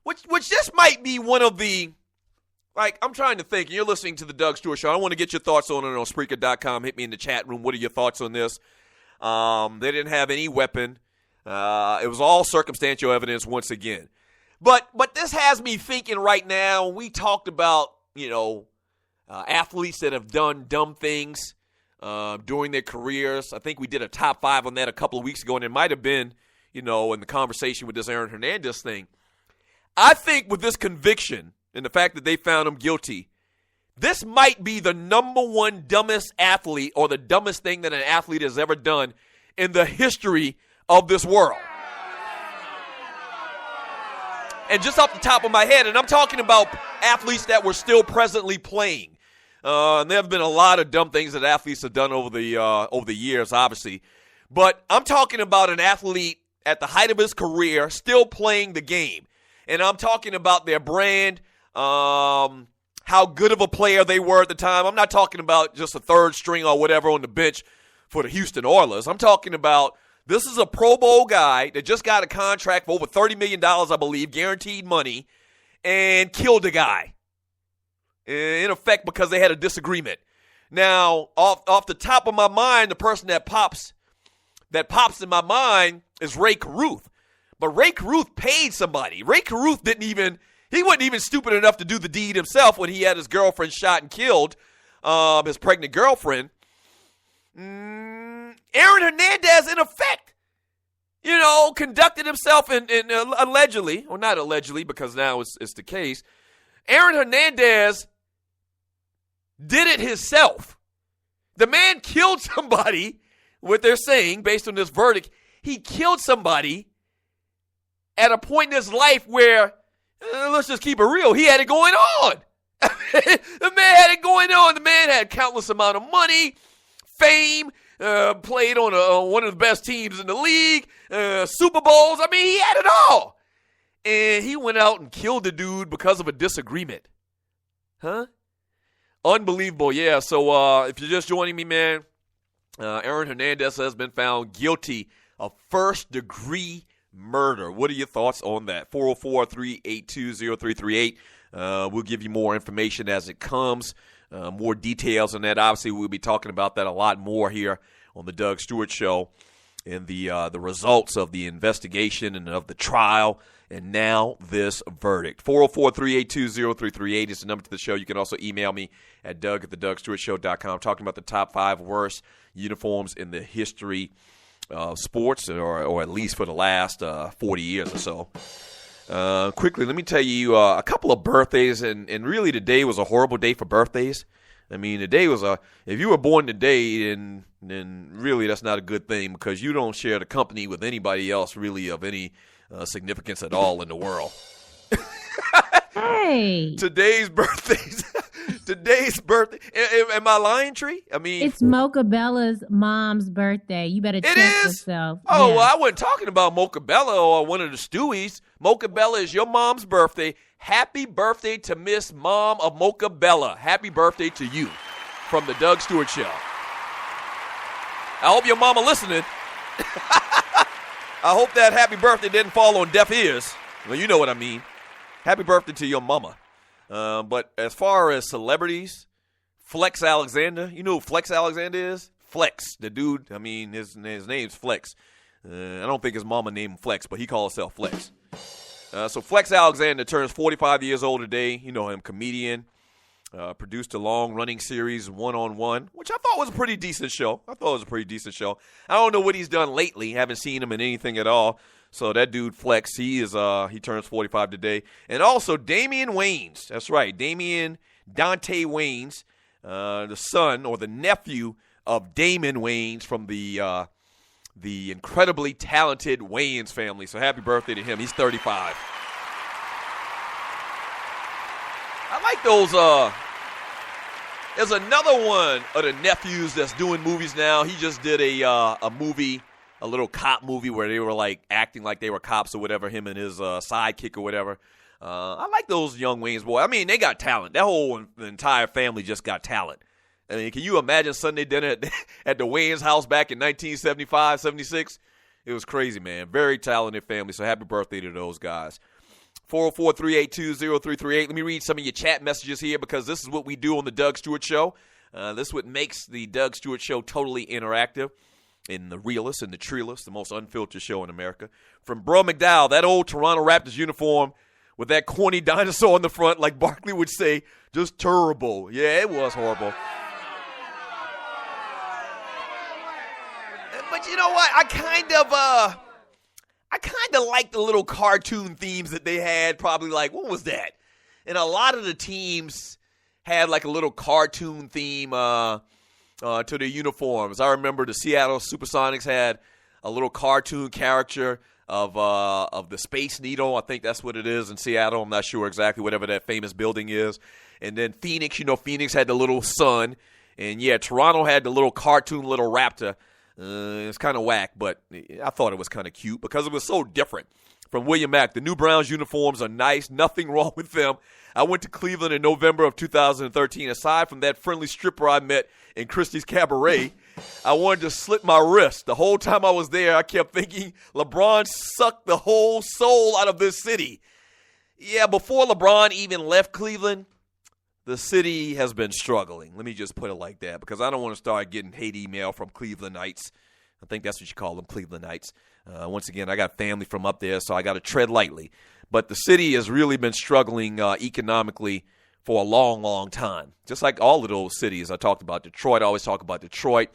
which this might be one of the, like, I'm trying to think. You're listening to the Doug Stewart Show. I want to get your thoughts on it on Spreaker.com. Hit me in the chat room. What are your thoughts on this? They didn't have any weapon. It was all circumstantial evidence once again. But this has me thinking right now. We talked about, athletes that have done dumb things during their careers. I think we did a top 5 on that a couple of weeks ago, and it might have been, in the conversation with this Aaron Hernandez thing. I think with this conviction and the fact that they found him guilty, this might be the number one dumbest athlete or the dumbest thing that an athlete has ever done in the history of this world. And just off the top of my head, and I'm talking about athletes that were still presently playing. And there have been a lot of dumb things that athletes have done over the years, obviously. But I'm talking about an athlete at the height of his career still playing the game. And I'm talking about their brand, how good of a player they were at the time. I'm not talking about just a third string or whatever on the bench for the Houston Oilers. I'm talking about this is a Pro Bowl guy that just got a contract for over $30 million, I believe, guaranteed money, and killed a guy. In effect, because they had a disagreement. Now, off the top of my mind, the person that pops in my mind is Ray Caruth. But Ray Caruth paid somebody. Ray Caruth he wasn't even stupid enough to do the deed himself when he had his girlfriend shot and killed, his pregnant girlfriend. Aaron Hernandez, in effect, conducted himself in allegedly, or not allegedly because now it's the case, Aaron Hernandez did it himself. The man killed somebody, what they're saying, based on this verdict, he killed somebody at a point in his life where, let's just keep it real, he had it going on. The man had it going on. The man had countless amount of money, fame, played on one of the best teams in the league, Super Bowls. I mean, he had it all. And he went out and killed the dude because of a disagreement. Huh? Unbelievable, yeah. So if you're just joining me, man, Aaron Hernandez has been found guilty of first-degree murder. What are your thoughts on that? 404-382-0338. We'll give you more information as it comes, more details on that. Obviously, we'll be talking about that a lot more here on the Doug Stewart Show and the results of the investigation and of the trial. And now this verdict. 404-382-0338 is the number to the show. You can also email me at doug@thedougstewartshow.com. Talking about the top 5 worst uniforms in the history of sports, or at least for the last 40 years or so. Quickly, let me tell you a couple of birthdays, and really today was a horrible day for birthdays. I mean, today was if you were born today, then really that's not a good thing because you don't share the company with anybody else really of any significance at all in the world. Hey. Today's birthday. Am I lying, Tree? I mean, it's Mocha Bella's mom's birthday. You better check yourself. Oh, yeah. Well, I wasn't talking about Mocha Bella or one of the Stewies. Mocha Bella is your mom's birthday. Happy birthday to Miss Mom of Mocha Bella. Happy birthday to you from the Doug Stewart Show. I hope your mama listening. I hope that happy birthday didn't fall on deaf ears. Well, you know what I mean. Happy birthday to your mama. But as far as celebrities, Flex Alexander, you know who Flex Alexander is? Flex, the dude, I mean, his name's Flex. I don't think his mama named him Flex, but he calls himself Flex. So Flex Alexander turns 45 years old today. You know him, comedian. Produced a long-running series, One-on-One, which I thought was a pretty decent show. I don't know what he's done lately. Haven't seen him in anything at all. So that dude Flex, he turns 45 today. And also Damian Wayans. That's right, Dante Wayans, the son or the nephew of Damon Wayans from the incredibly talented Wayans family. So happy birthday to him. He's 35. I like those There's another one of the nephews that's doing movies now. He just did a movie, a little cop movie where they were like acting like they were cops or whatever, him and his sidekick or whatever. I like those young Wayans boys. I mean, they got talent. That whole entire family just got talent. I mean, can you imagine Sunday dinner at the Wayans house back in 1975, 76? It was crazy, man. Very talented family, so happy birthday to those guys. 404-382-0338. Let me read some of your chat messages here because this is what we do on the Doug Stewart Show. This is what makes the Doug Stewart Show totally interactive and the realest and the treeless, the most unfiltered show in America. From Bro McDowell, that old Toronto Raptors uniform with that corny dinosaur on the front, like Barkley would say, just terrible. Yeah, it was horrible. But you know what? I kind of like the little cartoon themes that they had. Probably like, what was that? And a lot of the teams had like a little cartoon theme to their uniforms. I remember the Seattle Supersonics had a little cartoon character of the Space Needle. I think that's what it is in Seattle. I'm not sure exactly, whatever that famous building is. And then Phoenix, Phoenix had the little sun. And yeah, Toronto had the little cartoon little raptor. It's kind of whack, but I thought it was kind of cute because it was so different. From William Mack, the New Browns uniforms are nice. Nothing wrong with them. I went to Cleveland in November of 2013. Aside from that friendly stripper I met in Christie's Cabaret, I wanted to slit my wrist. The whole time I was there, I kept thinking LeBron sucked the whole soul out of this city. Yeah, before LeBron even left Cleveland, the city has been struggling. Let me just put it like that because I don't want to start getting hate email from Clevelandites. I think that's what you call them, Clevelandites. Once again, I got family from up there, so I got to tread lightly. But the city has really been struggling economically for a long, long time. Just like all of those cities I talked about. Detroit, I always talk about Detroit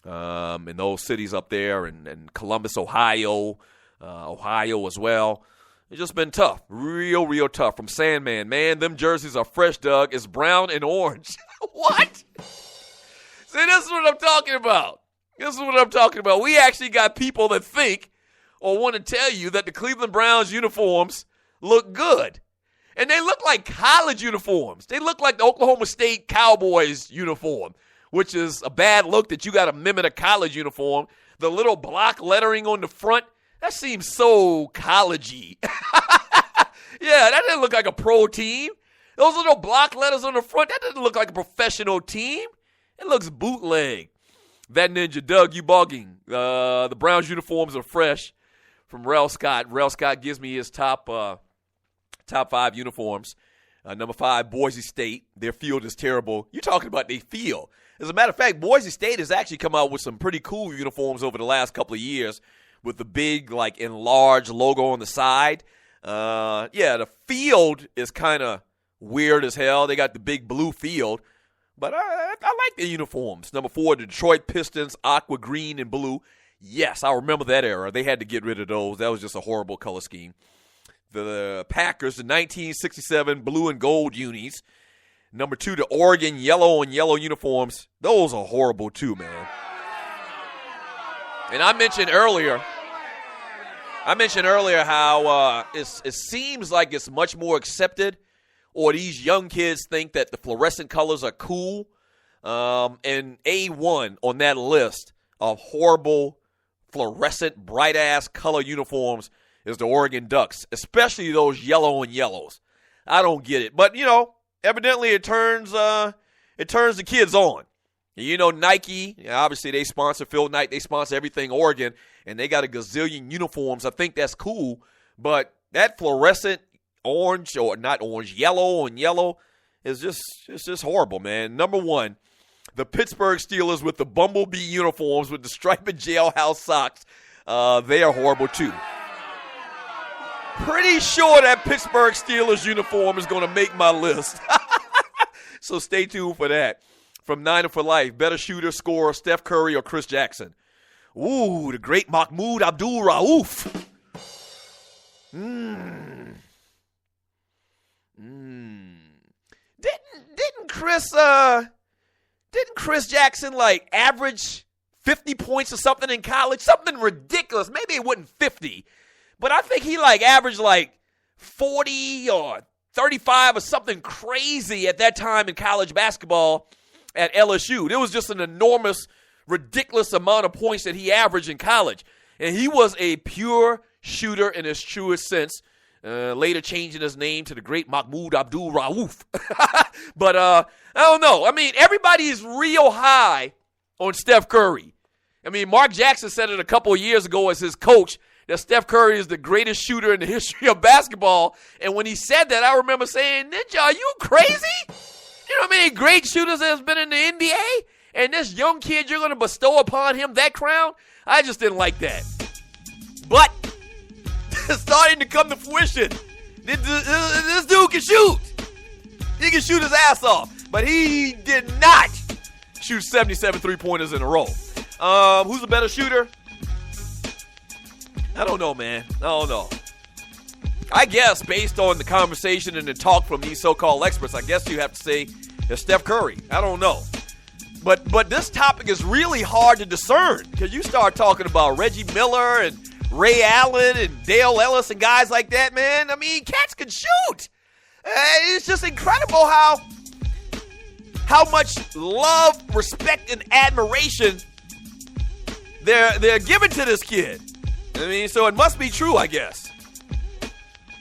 and those cities up there, and Columbus, Ohio as well. It's just been tough, real, real tough. From Sandman, man, them jerseys are fresh, Doug. It's brown and orange. What? See, this is what I'm talking about. This is what I'm talking about. We actually got people that think or want to tell you that the Cleveland Browns uniforms look good. And they look like college uniforms. They look like the Oklahoma State Cowboys uniform, which is a bad look that you got to mimic a college uniform. The little block lettering on the front, that seems so college-y. Yeah, that didn't look like a pro team. Those little block letters on the front, that doesn't look like a professional team. It looks bootleg. That Ninja, Doug, you bugging. The Browns uniforms are fresh. From Rel Scott. Rel Scott gives me his top 5 uniforms. Number 5, Boise State. Their field is terrible. You're talking about their field. As a matter of fact, Boise State has actually come out with some pretty cool uniforms over the last couple of years with the big, like, enlarged logo on the side. Yeah, the field is kind of weird as hell. They got the big blue field. But I like the uniforms. Number 4, the Detroit Pistons, aqua green and blue. Yes, I remember that era. They had to get rid of those. That was just a horrible color scheme. The Packers, the 1967 blue and gold unis. Number 2, the Oregon yellow and yellow uniforms. Those are horrible too, man. And I mentioned earlier how it seems like it's much more accepted, or these young kids think that the fluorescent colors are cool. And A1 on that list of horrible fluorescent, bright-ass color uniforms is the Oregon Ducks, especially those yellow and yellows. I don't get it. But, evidently it turns the kids on. Nike, obviously they sponsor Phil Knight. They sponsor everything Oregon, and they got a gazillion uniforms. I think that's cool. But that fluorescent orange, or not orange, yellow and yellow is just horrible, man. Number 1, the Pittsburgh Steelers with the bumblebee uniforms with the striped jailhouse socks. They are horrible too. Pretty sure that Pittsburgh Steelers uniform is going to make my list. So stay tuned for that. From Niner for Life, better shooter, scorer, Steph Curry or Chris Jackson? Ooh, the great Mahmoud Abdul-Rauf. Didn't Chris Jackson average 50 points or something in college? Something ridiculous. Maybe it wasn't 50, but I think he averaged 40 or 35 or something crazy at that time in college basketball. at LSU. There was just an enormous, ridiculous amount of points that he averaged in college. And he was a pure shooter in his truest sense, later changing his name to the great Mahmoud Abdul-Rauf. But I don't know. I mean, everybody is real high on Steph Curry. I mean, Mark Jackson said it a couple of years ago as his coach that Steph Curry is the greatest shooter in the history of basketball. And when he said that, I remember saying, Ninja, are you crazy? You know how many great shooters there's been in the NBA? And this young kid, you're going to bestow upon him that crown? I just didn't like that. But it's starting to come to fruition. This dude can shoot. He can shoot his ass off. But he did not shoot 77 three-pointers in a row. Who's a better shooter? I don't know, man. I don't know. I guess based on the conversation and the talk from these so-called experts, I guess you have to say it's Steph Curry. I don't know. But this topic is really hard to discern because you start talking about Reggie Miller and Ray Allen and Dale Ellis and guys like that, man. I mean, cats can shoot. It's just incredible how much love, respect, and admiration they're giving to this kid. I mean, so it must be true, I guess.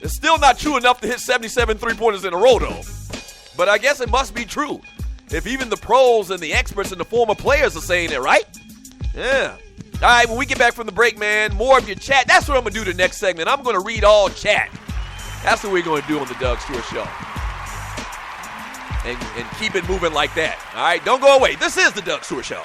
It's still not true enough to hit 77 three-pointers in a row, though. But I guess it must be true. If even the pros and the experts and the former players are saying it, right? Yeah. All right, when we get back from the break, man, more of your chat. That's what I'm going to do the next segment. I'm going to read all chat. That's what we're going to do on the Doug Stewart Show. And keep it moving like that. All right, don't go away. This is the Doug Stewart Show.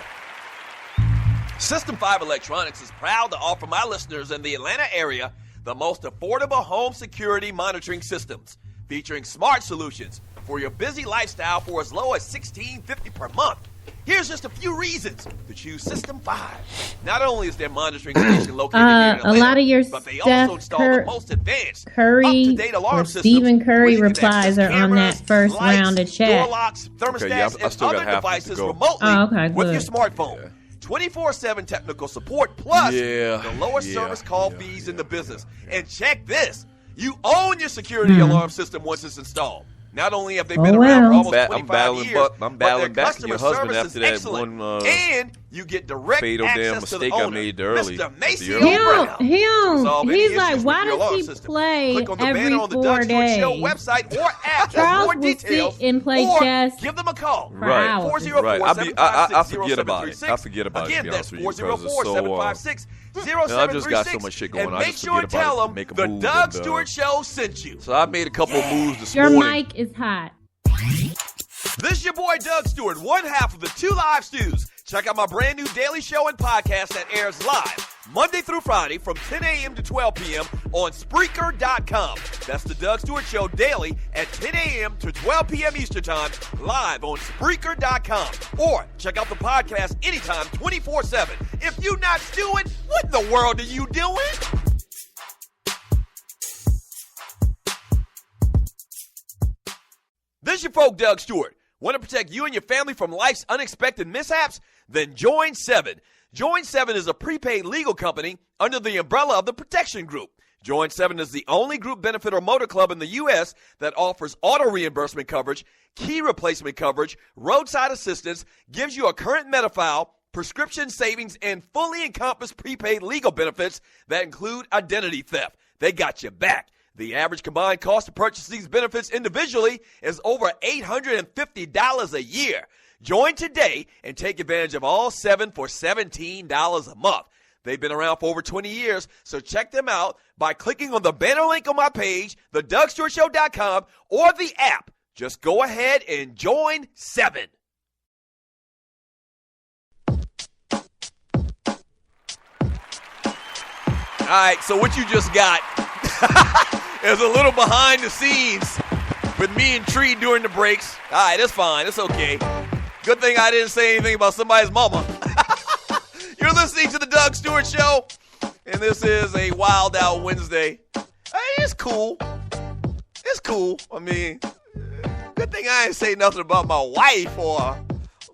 System 5 Electronics is proud to offer my listeners in the Atlanta area the most affordable home security monitoring systems, featuring smart solutions for your busy lifestyle for as low as $16.50 per month. Here's just a few reasons to choose System 5. Not only is their monitoring station located in Atlanta, a lot of your but they also install the most advanced, Curry up-to-date alarm or systems. Stephen Curry replies are cameras, on that first lights, round of chat. Door locks, thermostats, and other devices remotely with your smartphone. Yeah. 24/7 technical support plus the lowest service call fees in the business. And check this. You own your security alarm system once it's installed. Not only have they been around for almost 25 years, I'm battling but their back to your husband after that excellent. one and you get direct fatal damn access to mistake the I owner, made early. Mr. Macy Brown. He's like, why does he play Click on the every banner on the 4 Doug Stewart days? Show website or app for Charles more will details, sit and play or chess give them a call. Right. hours. 404-756-0736. I forget about it. I forget about it, to Again, be that's honest with you, because it's 404-756-0736. I just got so much shit going And on. I make just sure forget and tell about it. them Make a the move Doug and, Stewart Show sent you. So I made a couple of moves this Your morning. mic is hot. This is your boy Doug Stewart, one half of the Two Live Stews. Check out my brand new daily show and podcast that airs live Monday through Friday from 10 a.m. to 12 p.m. on Spreaker.com. That's the Doug Stewart Show daily at 10 a.m. to 12 p.m. Eastern Time, live on Spreaker.com. Or check out the podcast anytime, 24/7. If you not stewing, what in the world are you doing? This is your folk, Doug Stewart. Want to protect you and your family from life's unexpected mishaps? Then join 7. Join 7 is a prepaid legal company under the umbrella of the Protection Group. Join 7 is the only group benefit or motor club in the U.S. that offers auto reimbursement coverage, key replacement coverage, roadside assistance, gives you a current Medi-File, prescription savings, and fully encompassed prepaid legal benefits that include identity theft. They got your back. The average combined cost to purchase these benefits individually is over $850 a year. Join today and take advantage of all 7 for $17 a month. They've been around for over 20 years, so check them out by clicking on the banner link on my page, thedougstewartshow.com, or the app. Just go ahead and join 7. All right, so what you just got is a little behind the scenes with me and Tree during the breaks. All right, that's fine. That's okay. Good thing I didn't say anything about somebody's mama. You're listening to the Doug Stewart Show, and this is a Wild Out Wednesday. It's cool. It's cool. I mean, good thing I ain't say nothing about my wife or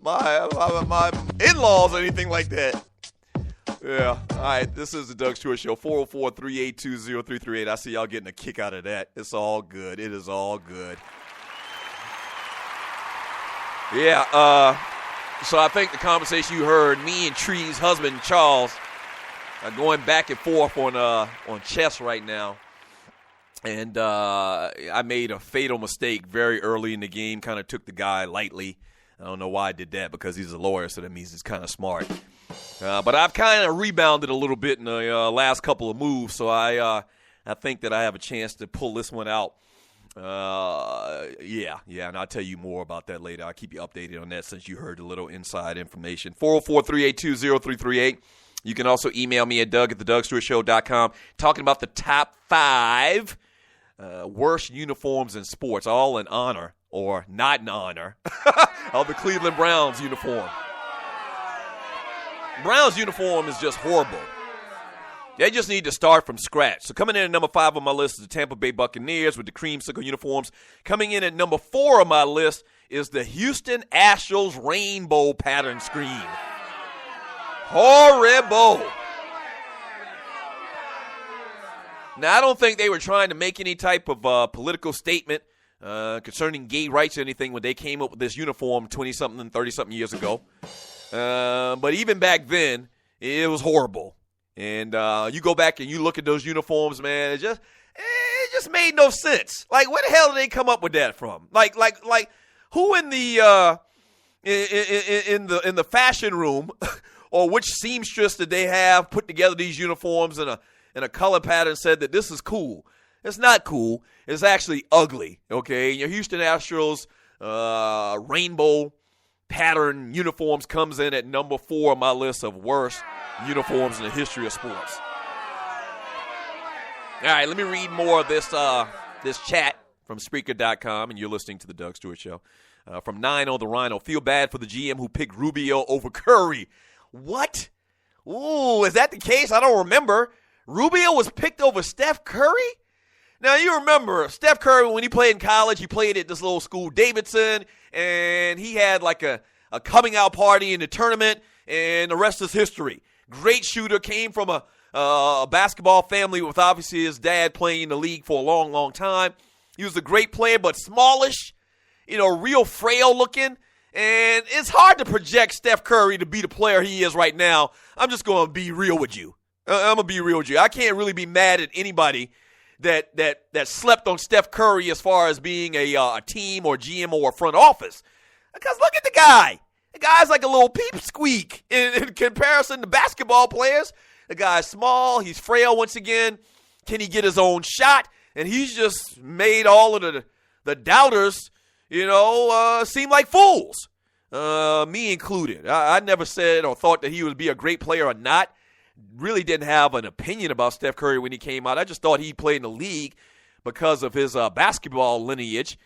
my in-laws or anything like that. Yeah. All right. This is the Doug Stewart Show, 404-382-0338. I see y'all getting a kick out of that. It's all good. It is all good. Yeah. So I think the conversation you heard, me and Tree's husband, Charles, are going back and forth on chess right now. And I made a fatal mistake very early in the game, kind of took the guy lightly. I don't know why I did that, because he's a lawyer, so that means he's kind of smart. But I've kind of rebounded a little bit in the last couple of moves, so I think that I have a chance to pull this one out. Yeah, and I'll tell you more about that later. I'll keep you updated on that since you heard a little inside information. 404-382-0338. You can also email me at Doug@thedougstewartshow.com talking about the top 5 worst uniforms in sports, all in honor or not in honor of the Cleveland Browns uniform. Browns uniform is just horrible. They just need to start from scratch. So coming in at number 5 on my list is the Tampa Bay Buccaneers with the creamsicle uniforms. Coming in at number 4 on my list is the Houston Astros rainbow pattern screen. Horrible. Now, I don't think they were trying to make any type of political statement concerning gay rights or anything when they came up with this uniform 20-something and 30-something years ago. But even back then, it was horrible. And you go back and you look at those uniforms, man, it just made no sense. Like, where the hell did they come up with that from? Like who in the in the fashion room or which seamstress did they have put together these uniforms in a color pattern said that this is cool? It's not cool. It's actually ugly, okay? Your Houston Astros rainbow pattern uniforms comes in at number 4 on my list of worst uniforms in the history of sports. All right, let me read more of this chat from Spreaker.com, and you're listening to the Doug Stewart Show. From 9 on the Rhino, feel bad for the GM who picked Rubio over Curry. What? Ooh, is that the case? I don't remember. Rubio was picked over Steph Curry? Now, you remember Steph Curry, when he played in college, he played at this little school, Davidson, and he had like a coming out party in the tournament, and the rest is history. Great shooter, came from a basketball family with obviously his dad playing in the league for a long, long time. He was a great player, but smallish, real frail looking. And it's hard to project Steph Curry to be the player he is right now. I'm just going to be real with you. I'm going to be real with you. I can't really be mad at anybody that slept on Steph Curry as far as being a team or GM or a front office. Because look at the guy. The guy's like a little peepsqueak in comparison to basketball players. The guy's small. He's frail once again. Can he get his own shot? And he's just made all of the doubters, seem like fools, me included. I never said or thought that he would be a great player or not. Really didn't have an opinion about Steph Curry when he came out. I just thought he'd play in the league because of his basketball lineage.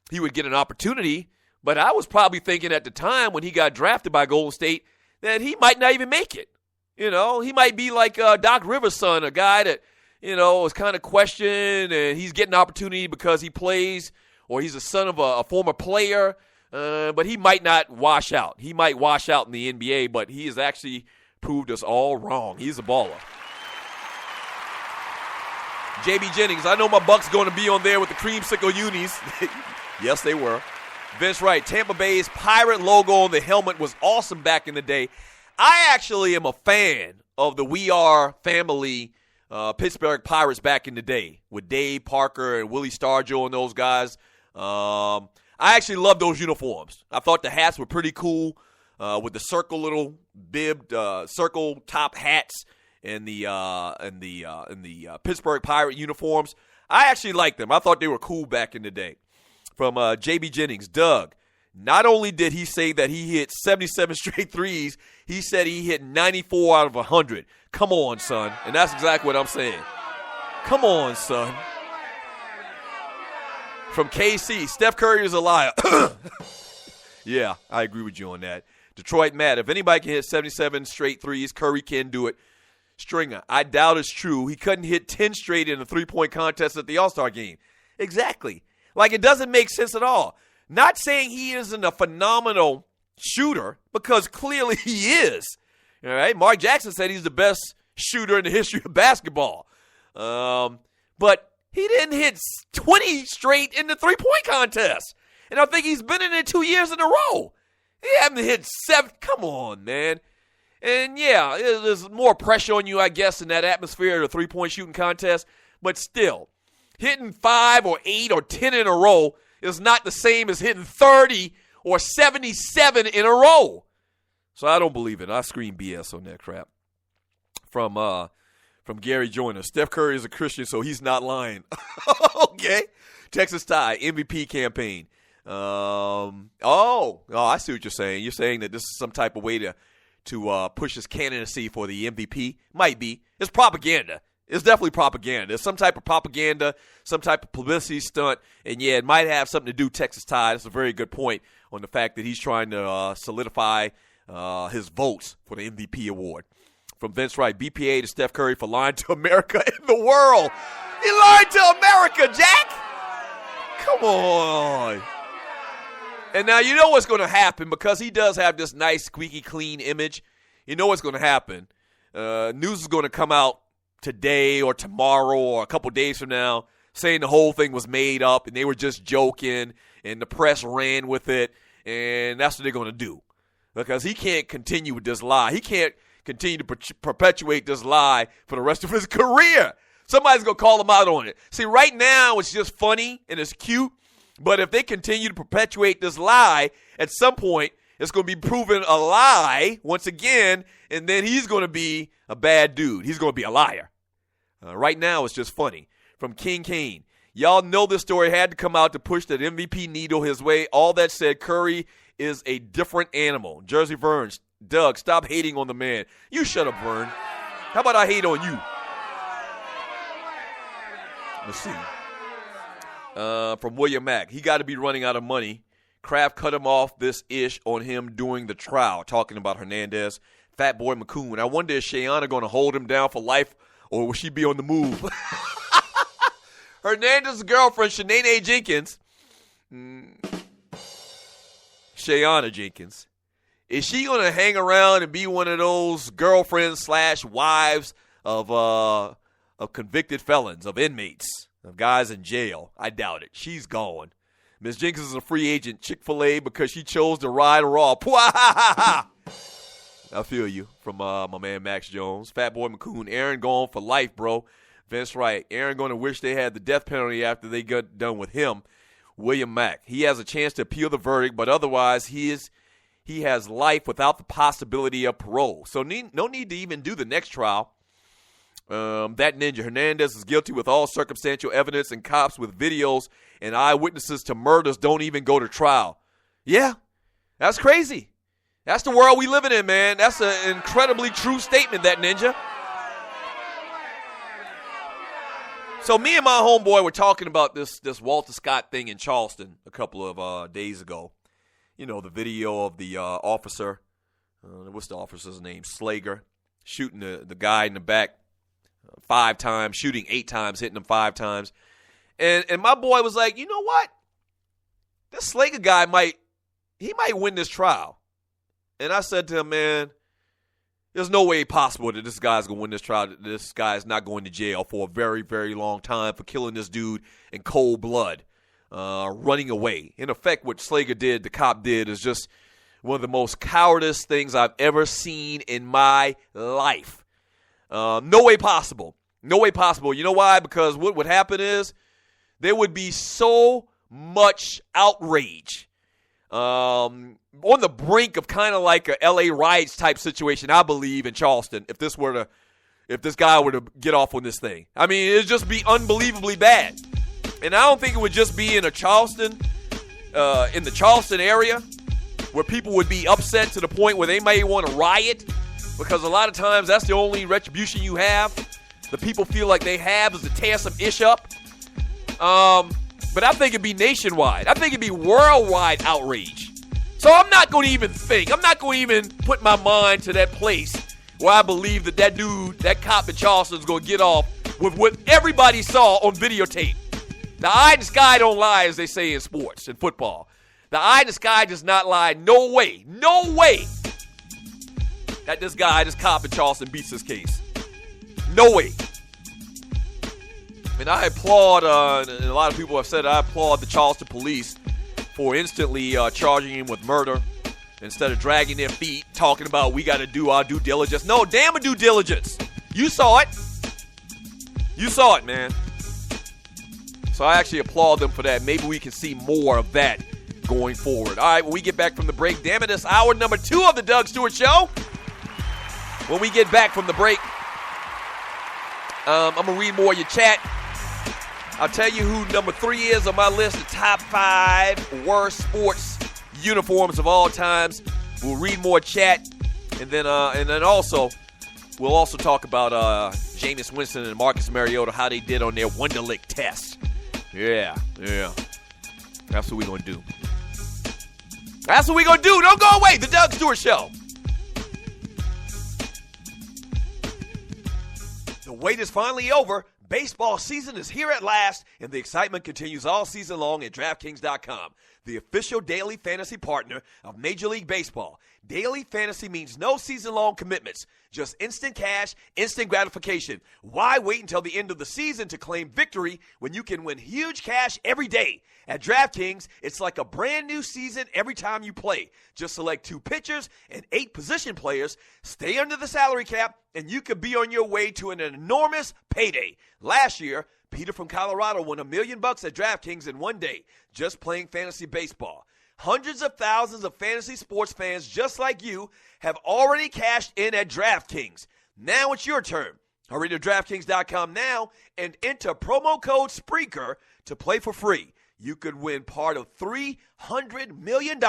He would get an opportunity. But I was probably thinking at the time when he got drafted by Golden State that he might not even make it. He might be like Doc Rivers' son, a guy that, was kind of questioned, and he's getting an opportunity because he plays, or he's the son of a former player, but he might not wash out. He might wash out in the NBA, but he has actually proved us all wrong. He's a baller. JB Jennings, I know my Bucks going to be on there with the creamsicle unis. Yes, they were. Vince Wright, Tampa Bay's pirate logo on the helmet was awesome back in the day. I actually am a fan of the We Are Family Pittsburgh Pirates back in the day with Dave Parker and Willie Stargell and those guys. I actually love those uniforms. I thought the hats were pretty cool with the circle little bibbed circle top hats and the Pittsburgh Pirate uniforms. I actually liked them. I thought they were cool back in the day. From JB Jennings, Doug, not only did he say that he hit 77 straight threes, he said he hit 94 out of 100. Come on, son. And that's exactly what I'm saying. Come on, son. From KC, Steph Curry is a liar. Yeah, I agree with you on that. Detroit Matt, if anybody can hit 77 straight threes, Curry can do it. Stringer, I doubt it's true. He couldn't hit 10 straight in a three-point contest at the All-Star game. Exactly. Like, it doesn't make sense at all. Not saying he isn't a phenomenal shooter, because clearly he is. All right, Mark Jackson said he's the best shooter in the history of basketball. But he didn't hit 20 straight in the three-point contest. And I think he's been in it 2 years in a row. He haven't hit 7. Come on, man. And, yeah, there's more pressure on you, I guess, in that atmosphere of the three-point shooting contest. But still, hitting 5 or 8 or 10 in a row is not the same as hitting 30 or 77 in a row. So I don't believe it. I scream BS on that crap. From Gary Joyner. Steph Curry is a Christian, so he's not lying. Okay. Texas Tide, MVP campaign. I see what you're saying. You're saying that this is some type of way to push his candidacy for the MVP. Might be. It's propaganda. It's definitely propaganda. It's some type of propaganda, some type of publicity stunt, and yeah, it might have something to do with Texas Tide. That's a very good point on the fact that he's trying to solidify his votes for the MVP award. From Vince Wright, BPA to Steph Curry for lying to America in the world. He lied to America, Jack. Come on. And now you know what's going to happen because he does have this nice, squeaky clean image. You know what's going to happen. News is going to come out today or tomorrow or a couple days from now saying the whole thing was made up and they were just joking and the press ran with it, and that's what they're going to do because he can't continue with this lie. He can't continue to perpetuate this lie for the rest of his career. Somebody's going to call him out on it. See, right now it's just funny and it's cute, but if they continue to perpetuate this lie, at some point it's going to be proven a lie once again, and then he's going to be a bad dude. He's going to be a liar. Right now it's just funny. From King Kane, y'all know this story had to come out to push that MVP needle his way. All that said, Curry is a different animal. Jersey Verns, Doug, stop hating on the man. You shut up, Vern. How about I hate on you? Let's see. From William Mack, he got to be running out of money. Kraft cut him off this ish on him doing the trial, talking about Hernandez. Fat Boy McCoon. I wonder if Shayana going to hold him down for life or will she be on the move? Hernandez's girlfriend, Shanae Jenkins. Shayana Jenkins. Is she going to hang around and be one of those girlfriends / wives of convicted felons, of inmates, of guys in jail? I doubt it. She's gone. Miss Jenkins is a free agent, Chick-fil-A, because she chose to ride Raw. I feel you. From my man Max Jones. Fat Boy McCoon. Aaron gone for life, bro. Vince Wright. Aaron going to wish they had the death penalty after they got done with him. William Mack. He has a chance to appeal the verdict, but otherwise he has life without the possibility of parole. So no need to even do the next trial. That ninja. Hernandez is guilty with all circumstantial evidence, and cops with videos and eyewitnesses to murders don't even go to trial. Yeah, that's crazy. That's the world we living in, man. That's an incredibly true statement, that ninja. So me and my homeboy were talking about this Walter Scott thing in Charleston a couple of days ago. You know, the video of the officer, what's the officer's name? Slager, shooting the guy in the back 5 times, shooting 8 times, hitting him 5 times. And my boy was like, you know what? This Slager guy might win this trial. And I said to him, man, there's no way possible that this guy's going to win this trial. This guy is not going to jail for a very, very long time for killing this dude in cold blood, running away. In effect, what Slager did, the cop did, is just one of the most cowardice things I've ever seen in my life. No way possible. No way possible. You know why? Because what would happen is there would be so much outrage. On the brink of kind of like a LA riots type situation, I believe, in Charleston, if this guy were to get off on this thing. I mean, it'd just be unbelievably bad. And I don't think it would just be in the Charleston area where people would be upset to the point where they may want to riot, because a lot of times that's the only retribution you have. The people feel like they have is to tear some ish up. But I think it'd be nationwide. I think it'd be worldwide outrage. So I'm not going to even think. I'm not going to even put my mind to that place where I believe that dude, that cop in Charleston, is going to get off with what everybody saw on videotape. The eye in the sky don't lie, as they say in sports and football. The eye in the sky does not lie. No way that this cop in Charleston beats this case. No way. And I applaud, and a lot of people have said I applaud the Charleston police for instantly charging him with murder. instead of dragging their feet, talking about we got to do our due diligence. No, damn a due diligence. You saw it. You saw it, man. So I actually applaud them for that. Maybe we can see more of that going forward. All right, when we get back from the break, damn it, it's hour number 2 of the Doug Stewart Show. When we get back from the break, I'm going to read more of your chat. I'll tell you who number 3 is on my list, the top 5 worst sports uniforms of all times. We'll read more chat, and then also we'll also talk about Jameis Winston and Marcus Mariota, how they did on their Wonderlic test. Yeah. That's what we're going to do. That's what we're going to do. Don't go away. The Doug Stewart Show. The wait is finally over. Baseball season is here at last, and the excitement continues all season long at DraftKings.com, the official daily fantasy partner of Major League Baseball. Daily fantasy means no season-long commitments, just instant cash, instant gratification. Why wait until the end of the season to claim victory when you can win huge cash every day? At DraftKings, it's like a brand new season every time you play. Just select 2 pitchers and 8 position players, stay under the salary cap, and you could be on your way to an enormous payday. Last year, Peter from Colorado won $1 million at DraftKings in one day, just playing fantasy baseball. Hundreds of thousands of fantasy sports fans just like you have already cashed in at DraftKings. Now it's your turn. Hurry to DraftKings.com now and enter promo code SPREAKER to play for free. You could win part of $300 million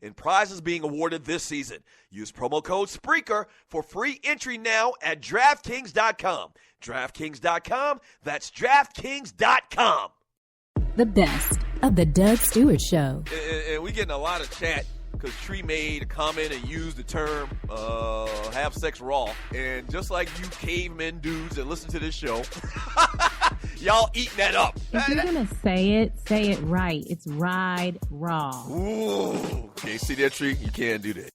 in prizes being awarded this season. Use promo code SPREAKER for free entry now at DraftKings.com. DraftKings.com, that's DraftKings.com. The best of the Doug Stewart Show. And we getting a lot of chat because Tree made a comment and used the term have sex raw. And just like you cavemen dudes that listen to this show, y'all eating that up. If you're going to say it right. It's ride raw. Ooh. Okay, see that, Tree? You can't do that.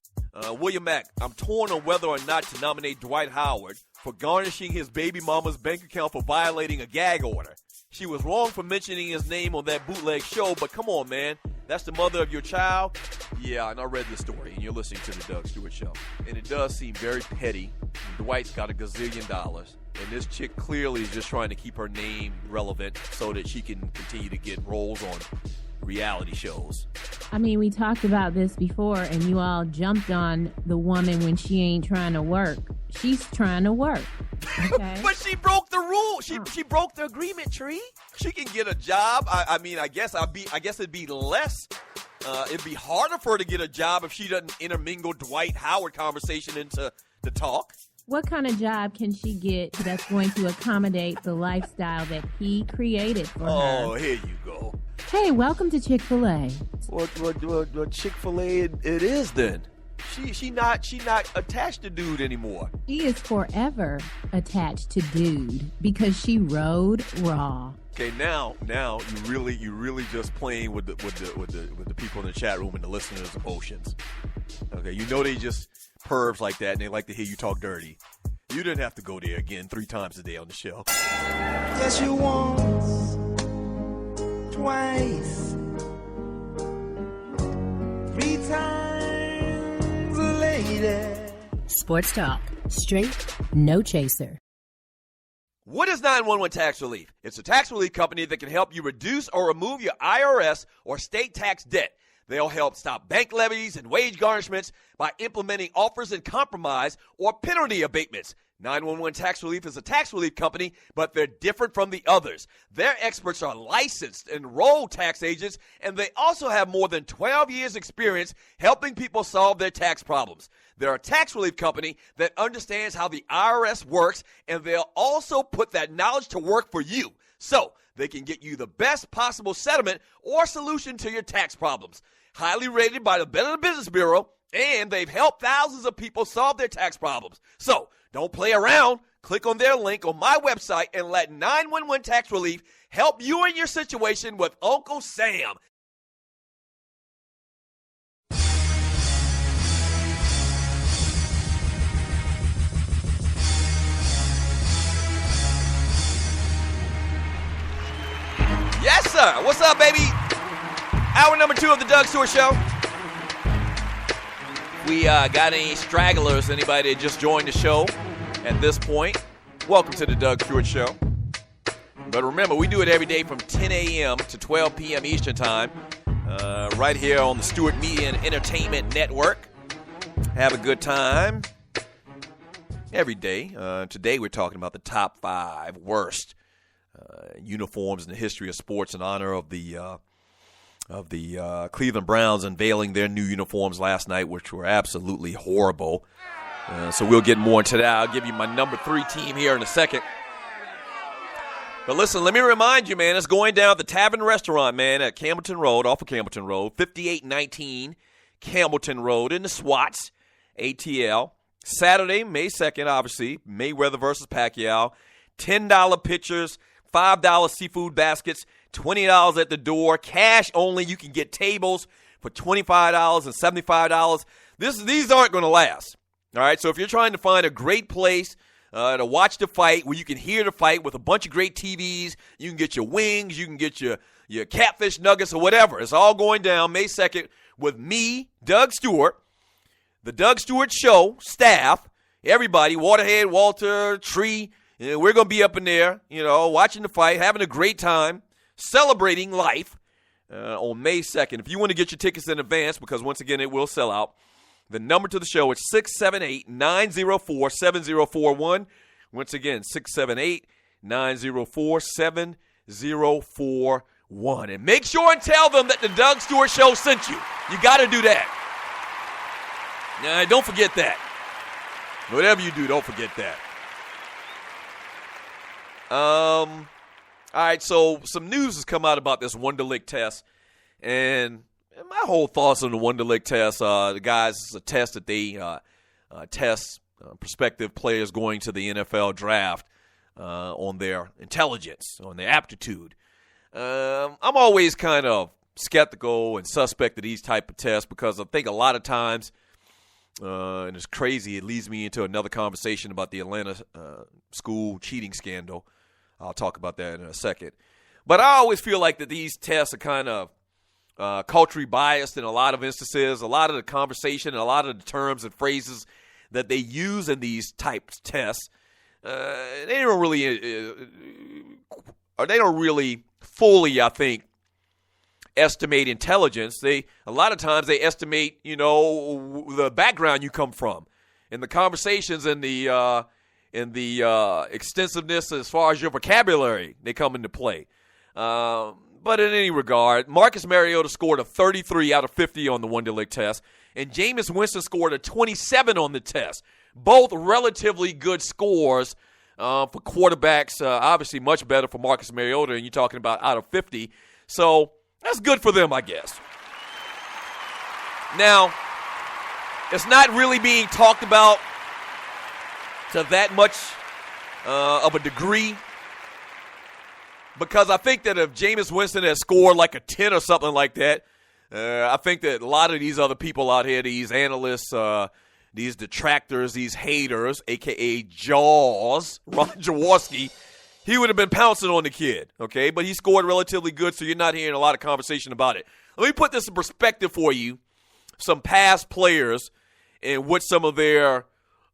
William Mack, I'm torn on whether or not to nominate Dwight Howard for garnishing his baby mama's bank account for violating a gag order. She was wrong for mentioning his name on that bootleg show, but come on, man. That's the mother of your child? Yeah, and I read the story, and you're listening to the Doug Stewart Show. And it does seem very petty. Dwight's got $1 gazillion, and this chick clearly is just trying to keep her name relevant so that she can continue to get roles on reality shows. I mean, we talked about this before, and you all jumped on the woman when she ain't trying to work. She's trying to work. Okay. But she broke the rule. She broke the agreement, Tree. She can get a job. I guess it'd be less. It'd be harder for her to get a job if she doesn't intermingle Dwight Howard conversation into the talk. What kind of job can she get that's going to accommodate the lifestyle that he created for her? Oh, here you go. Hey, welcome to Chick-fil-A. Well, Chick-fil-A it is then. She not attached to dude anymore. She is forever attached to dude because she rode raw. Okay, now you really just playing with the people in the chat room and the listeners' emotions. Okay, you know they just pervs like that and they like to hear you talk dirty. You didn't have to go there again 3 times a day on the show. Yes, you once, twice, 3 times a lady. Sports Talk. Straight, no chaser. What is 911 Tax Relief? It's a tax relief company that can help you reduce or remove your IRS or state tax debt. They'll help stop bank levies and wage garnishments by implementing offers in compromise or penalty abatements. 911 Tax Relief is a tax relief company, but they're different from the others. Their experts are licensed, enrolled tax agents, and they also have more than 12 years' experience helping people solve their tax problems. They're a tax relief company that understands how the IRS works, and they'll also put that knowledge to work for you, so they can get you the best possible settlement or solution to your tax problems. Highly rated by the Better Business Bureau, and they've helped thousands of people solve their tax problems. So, don't play around. Click on their link on my website and let 911 Tax Relief help you in your situation with Uncle Sam. Yes, sir. What's up, baby? Hour number 2 of the Doug Stewart Show. we got any stragglers, anybody that just joined the show at this point, welcome to the Doug Stewart Show. But remember, we do it every day from 10 a.m. to 12 p.m. Eastern Time, right here on the Stewart Media and Entertainment Network. Have a good time every day. Today we're talking about the top 5 worst uniforms in the history of sports in honor of the Cleveland Browns unveiling their new uniforms last night, which were absolutely horrible. So we'll get more into that. I'll give you my number 3 team here in a second. But listen, let me remind you, man, it's going down at the Tavern Restaurant, man, at Campbellton Road, off of Campbellton Road, 5819 Campbellton Road in the SWATs, ATL. Saturday, May 2nd, obviously, Mayweather versus Pacquiao. $10 pitchers, $5 seafood baskets, $20 at the door. Cash only. You can get tables for $25 and $75. These aren't going to last. All right, so if you're trying to find a great place to watch the fight, where you can hear the fight with a bunch of great TVs, you can get your wings, you can get your catfish nuggets or whatever. It's all going down May 2nd with me, Doug Stewart, the Doug Stewart Show, staff, everybody, Waterhead, Walter, Tree. We're going to be up in there, watching the fight, having a great time, celebrating life on May 2nd. If you want to get your tickets in advance, because once again, it will sell out, the number to the show is 678-904-7041. Once again, 678-904-7041. And make sure and tell them that the Doug Stewart Show sent you. You got to do that. Now, don't forget that. Whatever you do, don't forget that. All right, so some news has come out about this Wonderlic test. And my whole thoughts on the Wonderlic test, the guys, it's a test that they test prospective players going to the NFL draft on their intelligence, on their aptitude. I'm always kind of skeptical and suspect of these type of tests because I think a lot of times, and it's crazy, it leads me into another conversation about the Atlanta school cheating scandal. I'll talk about that in a second. But I always feel like that these tests are kind of culturally biased in a lot of instances. A lot of the conversation and a lot of the terms and phrases that they use in these types of tests, they don't really fully, I think, estimate intelligence. A lot of times they estimate, the background you come from, and the conversations and the extensiveness as far as your vocabulary, they come into play. But in any regard, Marcus Mariota scored a 33 out of 50 on the Wonderlic test, and Jameis Winston scored a 27 on the test. Both relatively good scores for quarterbacks. Obviously much better for Marcus Mariota, and you're talking about out of 50. So that's good for them, I guess. Now, it's not really being talked about to that much of a degree, because I think that if Jameis Winston had scored like a 10 or something like that, I think that a lot of these other people out here, these analysts, these detractors, these haters, a.k.a. Jaws, Ron Jaworski, he would have been pouncing on the kid, okay? But he scored relatively good, so you're not hearing a lot of conversation about it. Let me put this in perspective for you, some past players and what some of their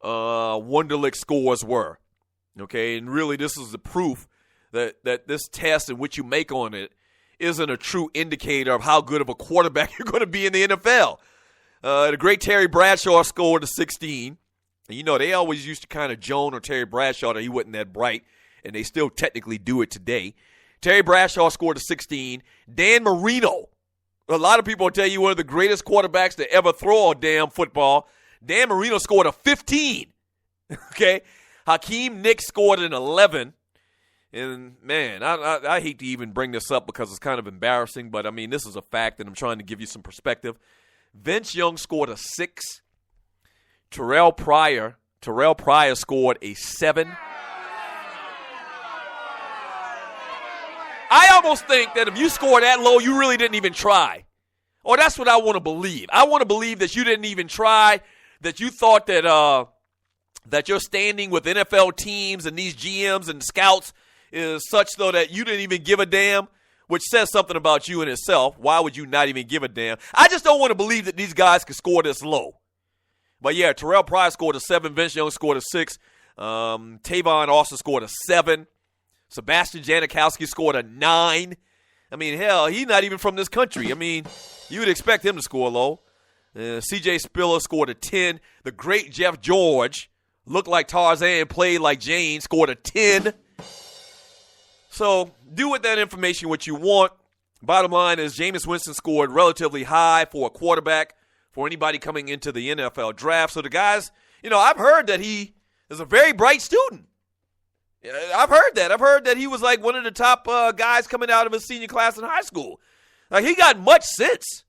Wonderlic scores were, okay? And really this is the proof that this test and what you make on it isn't a true indicator of how good of a quarterback you're going to be in the NFL. The great Terry Bradshaw scored a 16. And, they always used to kind of Joan or Terry Bradshaw that he wasn't that bright, and they still technically do it today. Terry Bradshaw scored a 16. Dan Marino, a lot of people will tell you one of the greatest quarterbacks to ever throw a damn football. Dan Marino scored a 15. Okay? Hakeem Nicks scored an 11. And, man, I hate to even bring this up because it's kind of embarrassing, but, this is a fact, and I'm trying to give you some perspective. Vince Young scored a 6. Terrell Pryor scored a 7. I almost think that if you score that low, you really didn't even try. Or that's what I want to believe. I want to believe that you didn't even try, that you thought that that your standing with NFL teams and these GMs and scouts is such, though, that you didn't even give a damn, which says something about you in itself. Why would you not even give a damn? I just don't want to believe that these guys could score this low. But, yeah, Terrell Pryor scored a 7. Vince Young scored a 6. Tavon Austin scored a 7. Sebastian Janikowski scored a 9. I mean, hell, he's not even from this country. I mean, you would expect him to score low. C.J. Spiller scored a 10. The great Jeff George looked like Tarzan, played like Jane, scored a 10. So do with that information what you want. Bottom line is Jameis Winston scored relatively high for a quarterback for anybody coming into the NFL draft. So the guys, I've heard that he is a very bright student. I've heard that. I've heard that he was like one of the top guys coming out of his senior class in high school. Like, he got much sense.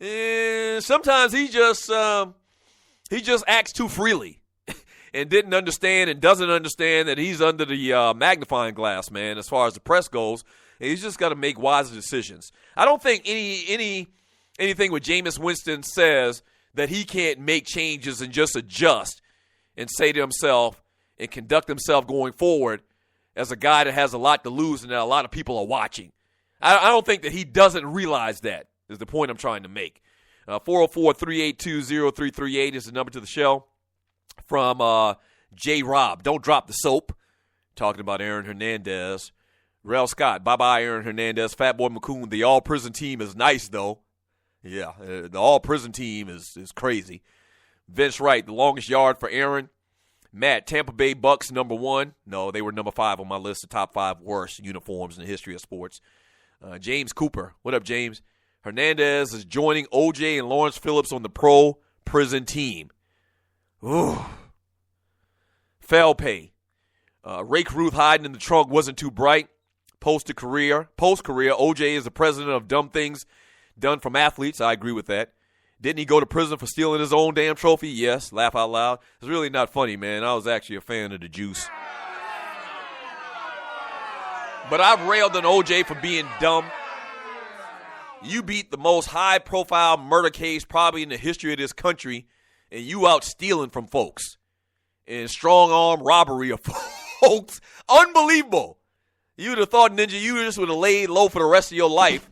And sometimes he just acts too freely and didn't understand and doesn't understand that he's under the magnifying glass, man, as far as the press goes. And he's just got to make wiser decisions. I don't think anything with Jameis Winston says that he can't make changes and just adjust and say to himself and conduct himself going forward as a guy that has a lot to lose and that a lot of people are watching. I don't think that he doesn't realize that is the point I'm trying to make. 404-382-0338 is the number to the show from J. Rob. Don't drop the soap. Talking about Aaron Hernandez. Rel Scott, bye-bye, Aaron Hernandez. Fatboy McCoon, the all-prison team is nice, though. Yeah, the all-prison team is crazy. Vince Wright, the longest yard for Aaron. Matt, Tampa Bay Bucks, number 1. No, they were number 5 on my list of top 5 worst uniforms in the history of sports. James Cooper, what up, James? Hernandez is joining O.J. and Lawrence Phillips on the pro-prison team. Ooh. Foul pay. Rake Ruth hiding in the trunk wasn't too bright. Post-career, O.J. is the president of dumb things done from athletes. I agree with that. Didn't he go to prison for stealing his own damn trophy? Yes. Laugh out loud. It's really not funny, man. I was actually a fan of the juice. But I've railed on O.J. for being dumb. You beat the most high-profile murder case probably in the history of this country, and you out stealing from folks. And strong-arm robbery of folks. Unbelievable. You would have thought, Ninja, you just would have laid low for the rest of your life.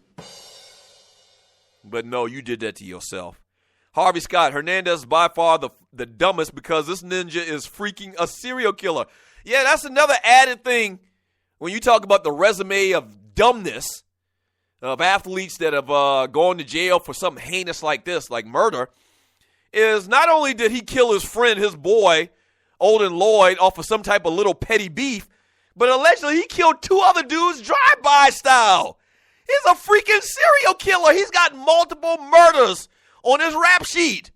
But no, you did that to yourself. Harvey Scott, Hernandez is by far the dumbest because this ninja is freaking a serial killer. Yeah, that's another added thing when you talk about the resume of dumbness of athletes that have gone to jail for something heinous like this, like murder, is not only did he kill his friend, his boy, Olden Lloyd, off of some type of little petty beef, but allegedly he killed 2 other dudes drive-by style. He's a freaking serial killer. He's got multiple murders on his rap sheet.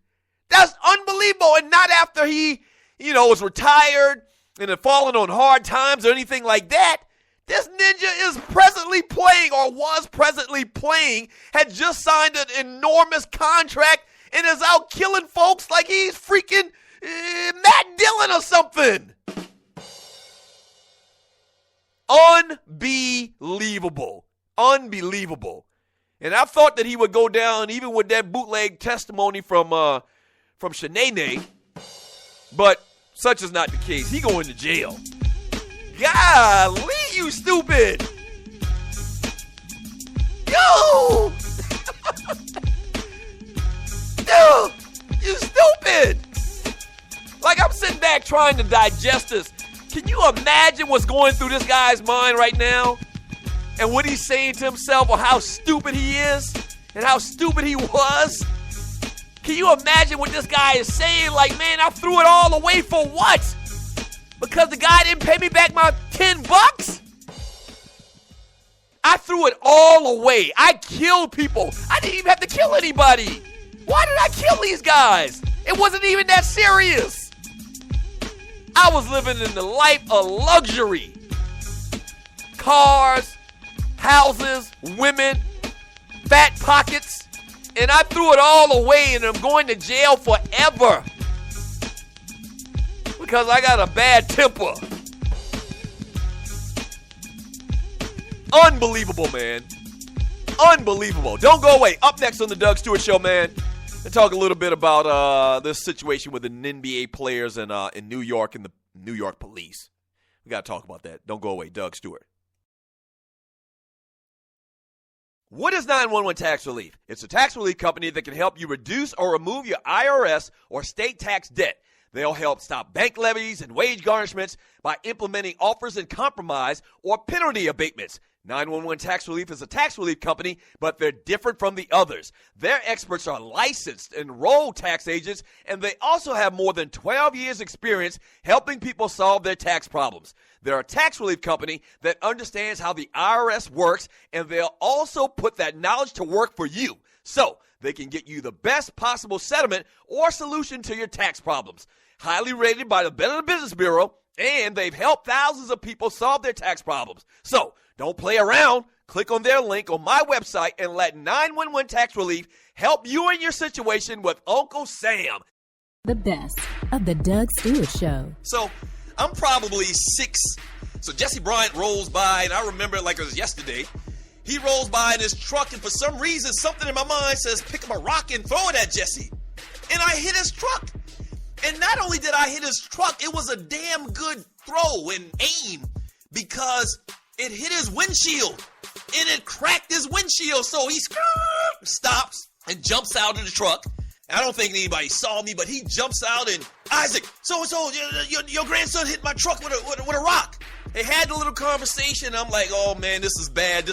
That's unbelievable. And not after he, was retired and had fallen on hard times or anything like that. This ninja is presently playing or was presently playing, had just signed an enormous contract and is out killing folks like he's freaking Matt Dillon or something. Unbelievable. And I thought that he would go down even with that bootleg testimony from Shanae, but such is not the case. He going to jail. Golly, you stupid. Yo! Dude, you stupid. Like, I'm sitting back trying to digest this. Can you imagine what's going through this guy's mind right now? And what he's saying to himself, or how stupid he is, and how stupid he was? Can you imagine what this guy is saying? Like, man, I threw it all away for what? Because the guy didn't pay me back my $10? I threw it all away. I killed people. I didn't even have to kill anybody. Why did I kill these guys? It wasn't even that serious. I was living in the life of luxury. Cars, houses, women, fat pockets, and I threw it all away and I'm going to jail forever because I got a bad temper. Unbelievable, man. Unbelievable. Don't go away. Up next on the Doug Stewart Show, man, and talk a little bit about this situation with the NBA players in New York and the New York police. We got to talk about that. Don't go away. Doug Stewart. What is 911 Tax Relief? It's a tax relief company that can help you reduce or remove your IRS or state tax debt. They'll help stop bank levies and wage garnishments by implementing offers and compromise or penalty abatements. 911 Tax Relief is a tax relief company, but they're different from the others. Their experts are licensed, enrolled tax agents, and they also have more than 12 years experience helping people solve their tax problems. They're a tax relief company that understands how the IRS works, and they'll also put that knowledge to work for you, so they can get you the best possible settlement or solution to your tax problems. Highly rated by the Better Business Bureau, and they've helped thousands of people solve their tax problems. So, don't play around. Click on their link on my website and let 911 Tax Relief help you in your situation with Uncle Sam. The best of the Doug Stewart Show. So, I'm probably 6. So, Jesse Bryant rolls by, and I remember it like it was yesterday. He rolls by in his truck, and for some reason, something in my mind says, pick up a rock and throw it at Jesse. And I hit his truck. And not only did I hit his truck, it was a damn good throw and aim because it hit his windshield and it cracked his windshield. So he stops and jumps out of the truck. I don't think anybody saw me, but he jumps out and Isaac, so your grandson hit my truck with a rock. They had a little conversation. I'm like, oh man, this is bad.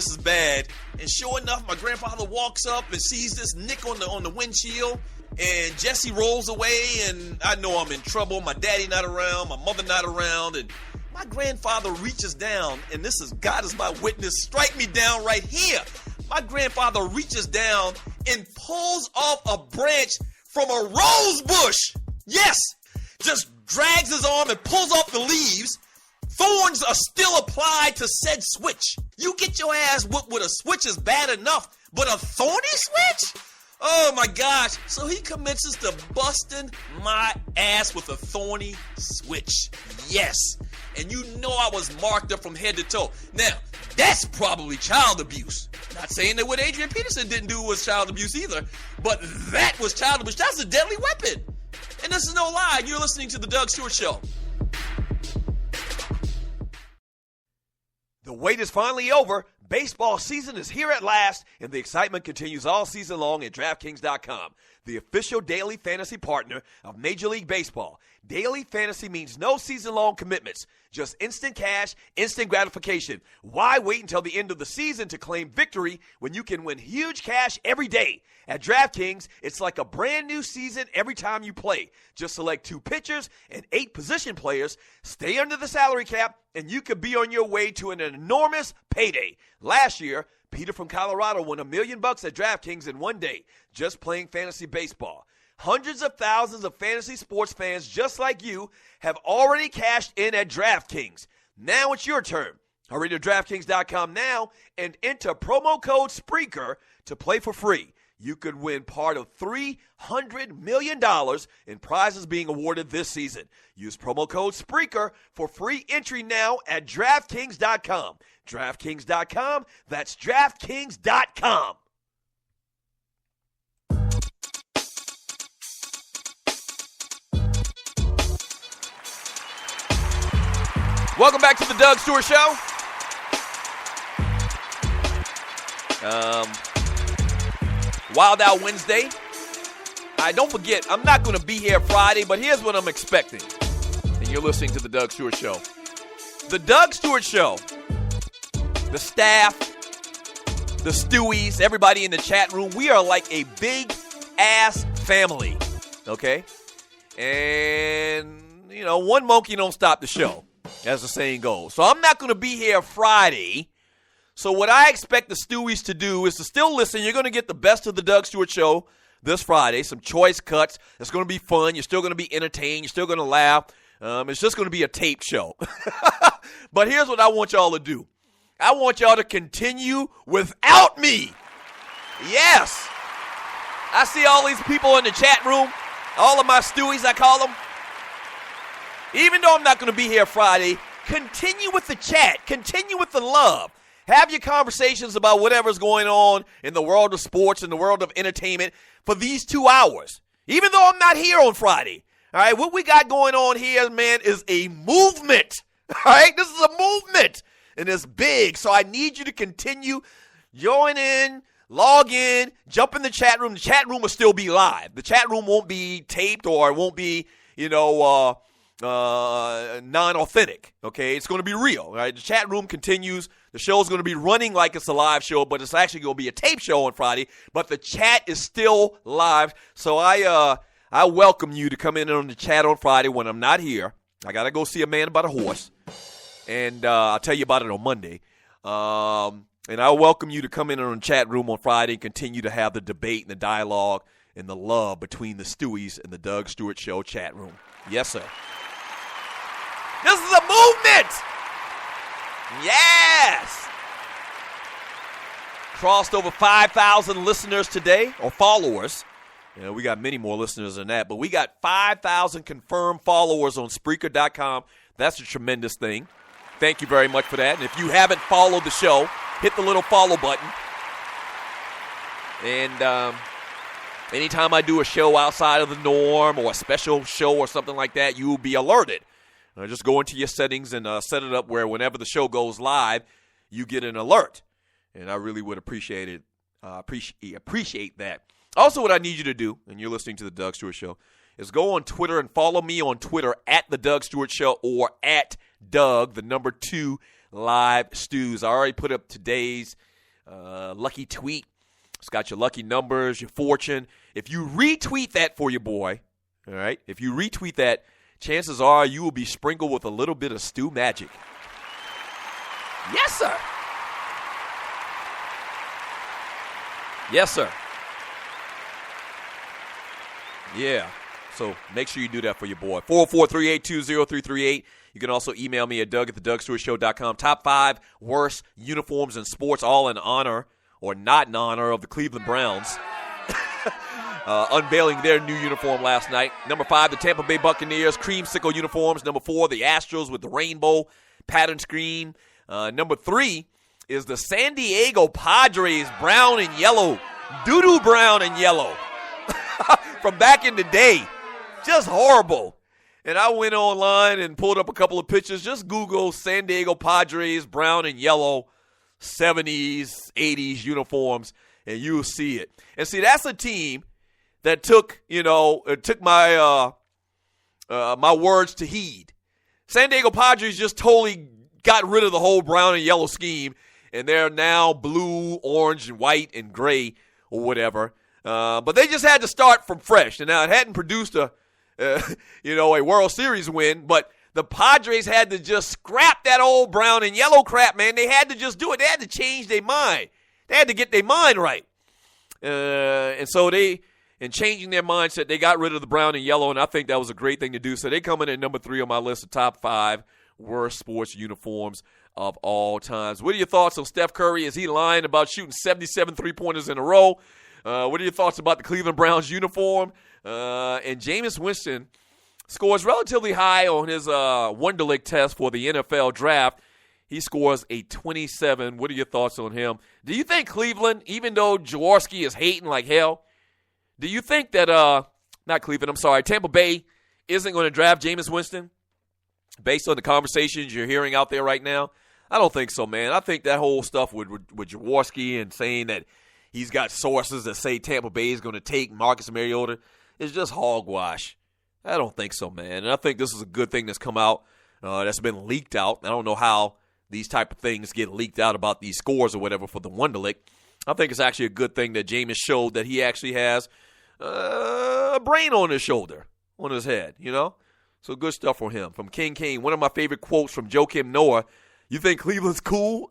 And sure enough, my grandfather walks up and sees this nick on the windshield. And Jesse rolls away, and I know I'm in trouble. My daddy not around, my mother not around, and my grandfather reaches down, and this is God is my witness. Strike me down right here. My grandfather reaches down and pulls off a branch from a rose bush. Yes, just drags his arm and pulls off the leaves. Thorns are still applied to said switch. You get your ass whooped with a switch is bad enough, but a thorny switch? Oh my gosh. So he commences to busting my ass with a thorny switch. Yes. And you know I was marked up from head to toe. Now, that's probably child abuse. Not saying that what Adrian Peterson didn't do was child abuse either, but that was child abuse. That's a deadly weapon. And this is no lie. You're listening to The Doug Stewart Show. The wait is finally over. Baseball season is here at last, and the excitement continues all season long at DraftKings.com, the official daily fantasy partner of Major League Baseball. Daily fantasy means no season-long commitments, just instant cash, instant gratification. Why wait until the end of the season to claim victory when you can win huge cash every day? At DraftKings, it's like a brand new season every time you play. Just select 2 pitchers and 8 position players, stay under the salary cap, and you could be on your way to an enormous payday. Last year, Peter from Colorado won $1 million at DraftKings in one day, just playing fantasy baseball. Hundreds of thousands of fantasy sports fans just like you have already cashed in at DraftKings. Now it's your turn. Hurry to DraftKings.com now and enter promo code SPREAKER to play for free. You could win part of $300 million in prizes being awarded this season. Use promo code SPREAKER for free entry now at DraftKings.com. DraftKings.com, that's DraftKings.com. Welcome back to the Doug Stewart Show. Wild Out Wednesday. Don't forget, I'm not going to be here Friday, but here's what I'm expecting. And you're listening to the Doug Stewart Show. The Doug Stewart Show, the staff, the Stewies, everybody in the chat room, we are like a big-ass family, okay? And, you know, one monkey don't stop the show, as the saying goes. So I'm not going to be here Friday. So what I expect the Stewies to do is to still listen. You're going to get the best of the Doug Stewart Show this Friday, some choice cuts. It's going to be fun. You're still going to be entertained. You're still going to laugh. It's just going to be a tape show. But here's what I want y'all to do. I want y'all to continue without me. Yes. I see all these people in the chat room, all of my Stewies, I call them. Even though I'm not going to be here Friday, continue with the chat. Continue with the love. Have your conversations about whatever's going on in the world of sports and the world of entertainment for these 2 hours. Even though I'm not here on Friday. All right, what we got going on here, man, is a movement. All right, this is a movement, and it's big. So I need you to continue join in, log in, jump in the chat room. The chat room will still be live. The chat room won't be taped or it won't be, non-authentic, okay? It's going to be real, right? The chat room continues. The show is going to be running like it's a live show, but it's actually going to be a tape show on Friday. But the chat is still live, so I welcome you to come in on the chat on Friday when I'm not here. I got to go see a man about a horse, and I'll tell you about it on Monday. And I welcome you to come in on the chat room on Friday and continue to have the debate and the dialogue and the love between the Stewies and the Doug Stewart Show chat room. Yes, sir. This is a movement! Yes! Crossed over 5,000 listeners today, or followers. We got many more listeners than that, but we got 5,000 confirmed followers on Spreaker.com. That's a tremendous thing. Thank you very much for that. And if you haven't followed the show, hit the little follow button. And anytime I do a show outside of the norm or a special show or something like that, you will be alerted. Just go into your settings and set it up where whenever the show goes live, you get an alert. And I really would appreciate it. Appreciate that. Also, what I need you to do, and you're listening to the Doug Stewart Show, is go on Twitter and follow me on Twitter at the Doug Stewart Show or at Doug, the number 2 Live Stews. I already put up today's lucky tweet. It's got your lucky numbers, your fortune. If you retweet that for your boy, all right, if you retweet that, chances are you will be sprinkled with a little bit of stew magic. Yes, sir. Yes, sir. Yeah. So make sure you do that for your boy. 404-382-0338. You can also email me at Doug@thedugstewartshow.com. Top 5 worst uniforms in sports, all in honor or not in honor of the Cleveland Browns. Unveiling their new uniform last night. Number 5, the Tampa Bay Buccaneers, creamsicle uniforms. Number 4, the Astros with the rainbow pattern scheme. Number 3 is the San Diego Padres, brown and yellow. Doo-doo brown and yellow. From back in the day. Just horrible. And I went online and pulled up a couple of pictures. Just Google San Diego Padres, brown and yellow, 70s, 80s uniforms, and you'll see it. And see, that's a team that took my my words to heed. San Diego Padres just totally got rid of the whole brown and yellow scheme, and they're now blue, orange, and white, and gray, or whatever. But they just had to start from fresh. And now it hadn't produced a World Series win, but the Padres had to just scrap that old brown and yellow crap, man. They had to just do it. They had to change their mind. They had to get their mind right. And so in changing their mindset, they got rid of the brown and yellow, and I think that was a great thing to do. So they come in at number 3 on my list of top 5 worst sports uniforms of all times. What are your thoughts on Steph Curry? Is he lying about shooting 77 three-pointers in a row? What are your thoughts about the Cleveland Browns uniform? And Jameis Winston scores relatively high on his Wonderlic test for the NFL draft. He scores a 27. What are your thoughts on him? Do you think Cleveland, even though Jaworski is hating like hell, do you think that, Tampa Bay isn't going to draft Jameis Winston based on the conversations you're hearing out there right now? I don't think so, man. I think that whole stuff with Jaworski and saying that he's got sources that say Tampa Bay is going to take Marcus Mariota is just hogwash. I don't think so, man. And I think this is a good thing that's come out, that's been leaked out. I don't know how these type of things get leaked out about these scores or whatever for the Wonderlic. I think it's actually a good thing that Jameis showed that he actually has a brain on his shoulder, on his head, So good stuff for him. From King Kane, one of my favorite quotes from Joakim Noah, you think Cleveland's cool?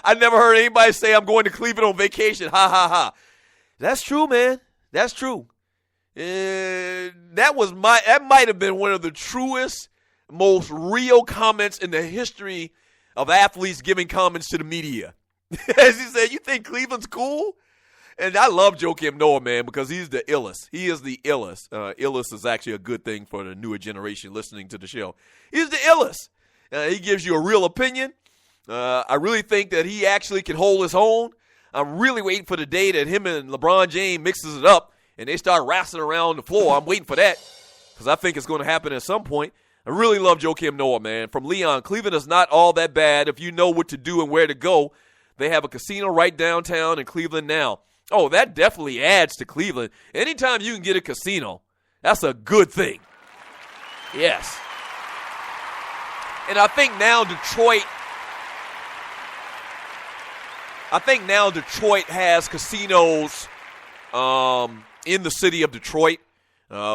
I never heard anybody say I'm going to Cleveland on vacation. Ha, ha, ha. That's true, man. That's true. That might have been one of the truest, most real comments in the history of athletes giving comments to the media. As he said, you think Cleveland's cool? And I love Joakim Noah, man, because he's the illest. He is the illest. Illest is actually a good thing for the newer generation listening to the show. He's the illest. He gives you a real opinion. I really think that he actually can hold his own. I'm really waiting for the day that him and LeBron James mixes it up and they start wrestling around the floor. I'm waiting for that because I think it's going to happen at some point. I really love Joakim Noah, man. From Lyin, Cleveland is not all that bad if you know what to do and where to go. They have a casino right downtown in Cleveland now. Oh, that definitely adds to Cleveland. Anytime you can get a casino, that's a good thing. Yes. And I think now Detroit has casinos in the city of Detroit,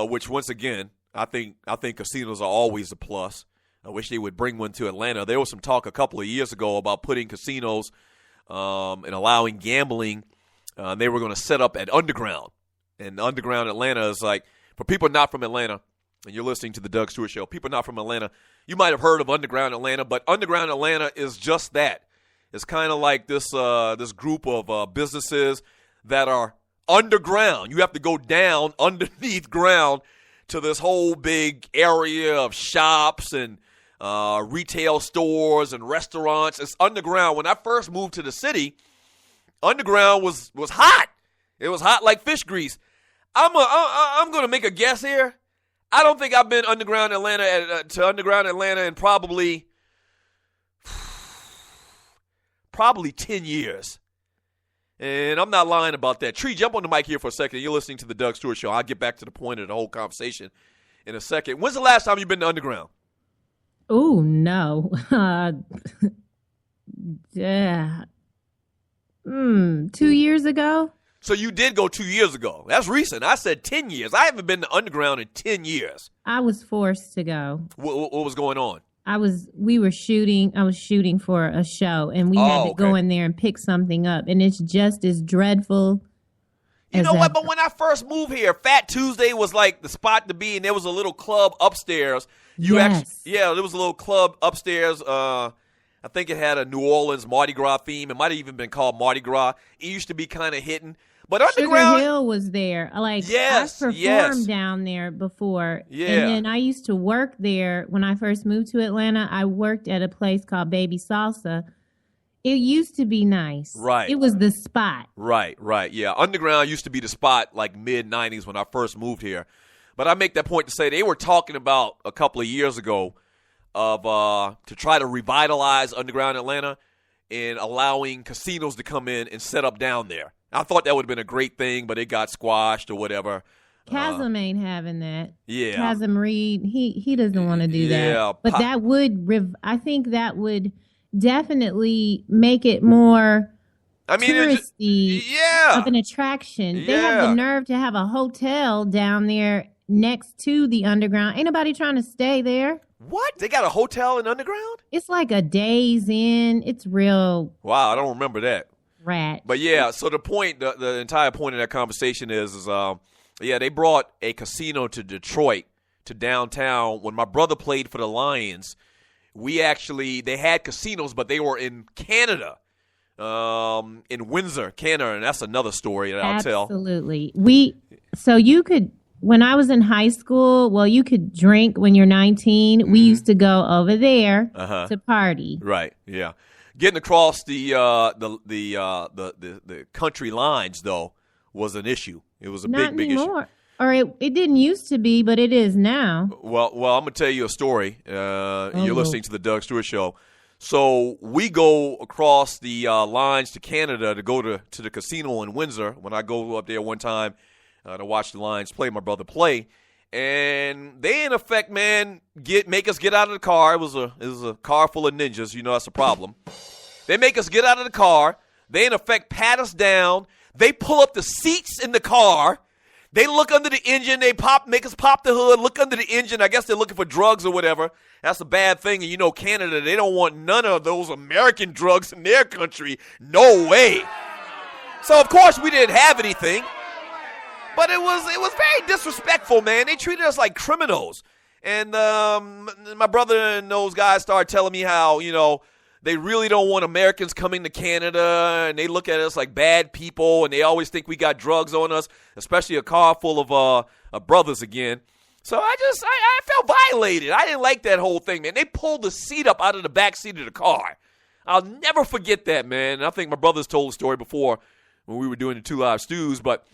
which once again, I think casinos are always a plus. I wish they would bring one to Atlanta. There was some talk a couple of years ago about putting casinos and allowing gambling. They were going to set up at Underground. And Underground Atlanta is like, for people not from Atlanta, and you're listening to the Doug Stewart Show, people not from Atlanta, you might have heard of Underground Atlanta, but Underground Atlanta is just that. It's kind of like this group of businesses that are underground. You have to go down underneath ground to this whole big area of shops and retail stores and restaurants. It's underground. When I first moved to the city, underground was hot. It was hot like fish grease. I'm going to make a guess here. I don't think I've been underground Atlanta to underground Atlanta in probably 10 years. And I'm not lying about that. Tree, jump on the mic here for a second. You're listening to the Doug Stewart Show. I'll get back to the point of the whole conversation in a second. When's the last time you've been to underground? Oh, no. Yeah. 2 years ago? So you did go 2 years ago. That's recent. I said 10 years. I haven't been to underground in 10 years. I was forced to go. What was going on? I was shooting for a show, and we had to go in there and pick something up, and it's just as dreadful. You know what? But when I first moved here, Fat Tuesday was like the spot to be, and there was a little club upstairs. There was a little club upstairs. I think it had a New Orleans Mardi Gras theme. It might have even been called Mardi Gras. It used to be kind of hidden. But underground, Sugar Hill was there. I performed down there before. Yeah. And then I used to work there when I first moved to Atlanta. I worked at a place called Baby Salsa. It used to be nice. Right. It was the spot. Right. Yeah. Underground used to be the spot like mid-'90s when I first moved here. But I make that point to say they were talking about a couple of years ago of to try to revitalize underground Atlanta and allowing casinos to come in and set up down there. I thought that would have been a great thing, but it got squashed or whatever. Chasm ain't having that. Yeah. Chasm Reed, he doesn't want to do that. Yeah. But that would, I think that would definitely make it more touristy of an attraction. Yeah. They have the nerve to have a hotel down there next to the underground. Ain't nobody trying to stay there. What? They got a hotel in underground? It's like a Days Inn. It's real. Wow, I don't remember that. Rat. But yeah, so the point, the entire point of that conversation is they brought a casino to Detroit, to downtown. When my brother played for the Lions, they had casinos, but they were in Canada, in Windsor, Canada, and that's another story that I'll tell. Absolutely. So you could, when I was in high school, you could drink when you're 19. Mm-hmm. We used to go over there to party. Right. Yeah. Getting across the country lines though was an issue. It was a big issue. Or it didn't used to be, but it is now. Well, I'm gonna tell you a story. You're listening to the Doug Stewart Show. So we go across the lines to Canada to go to the casino in Windsor. When I go up there one time to watch the Lions play, my brother play. And they, in effect, man, make us get out of the car. It was a car full of ninjas. You know that's a problem. They make us get out of the car. They, in effect, pat us down. They pull up the seats in the car. They look under the engine. They make us pop the hood, look under the engine. I guess they're looking for drugs or whatever. That's a bad thing. And you know, Canada, they don't want none of those American drugs in their country. No way. So, of course, we didn't have anything. But it was very disrespectful, man. They treated us like criminals. And my brother and those guys started telling me how, you know, they really don't want Americans coming to Canada, and they look at us like bad people, and they always think we got drugs on us, especially a car full of brothers again. So I felt violated. I didn't like that whole thing, man. They pulled the seat up out of the back seat of the car. I'll never forget that, man. And I think my brother's told the story before when we were doing the 2 Live Stews, but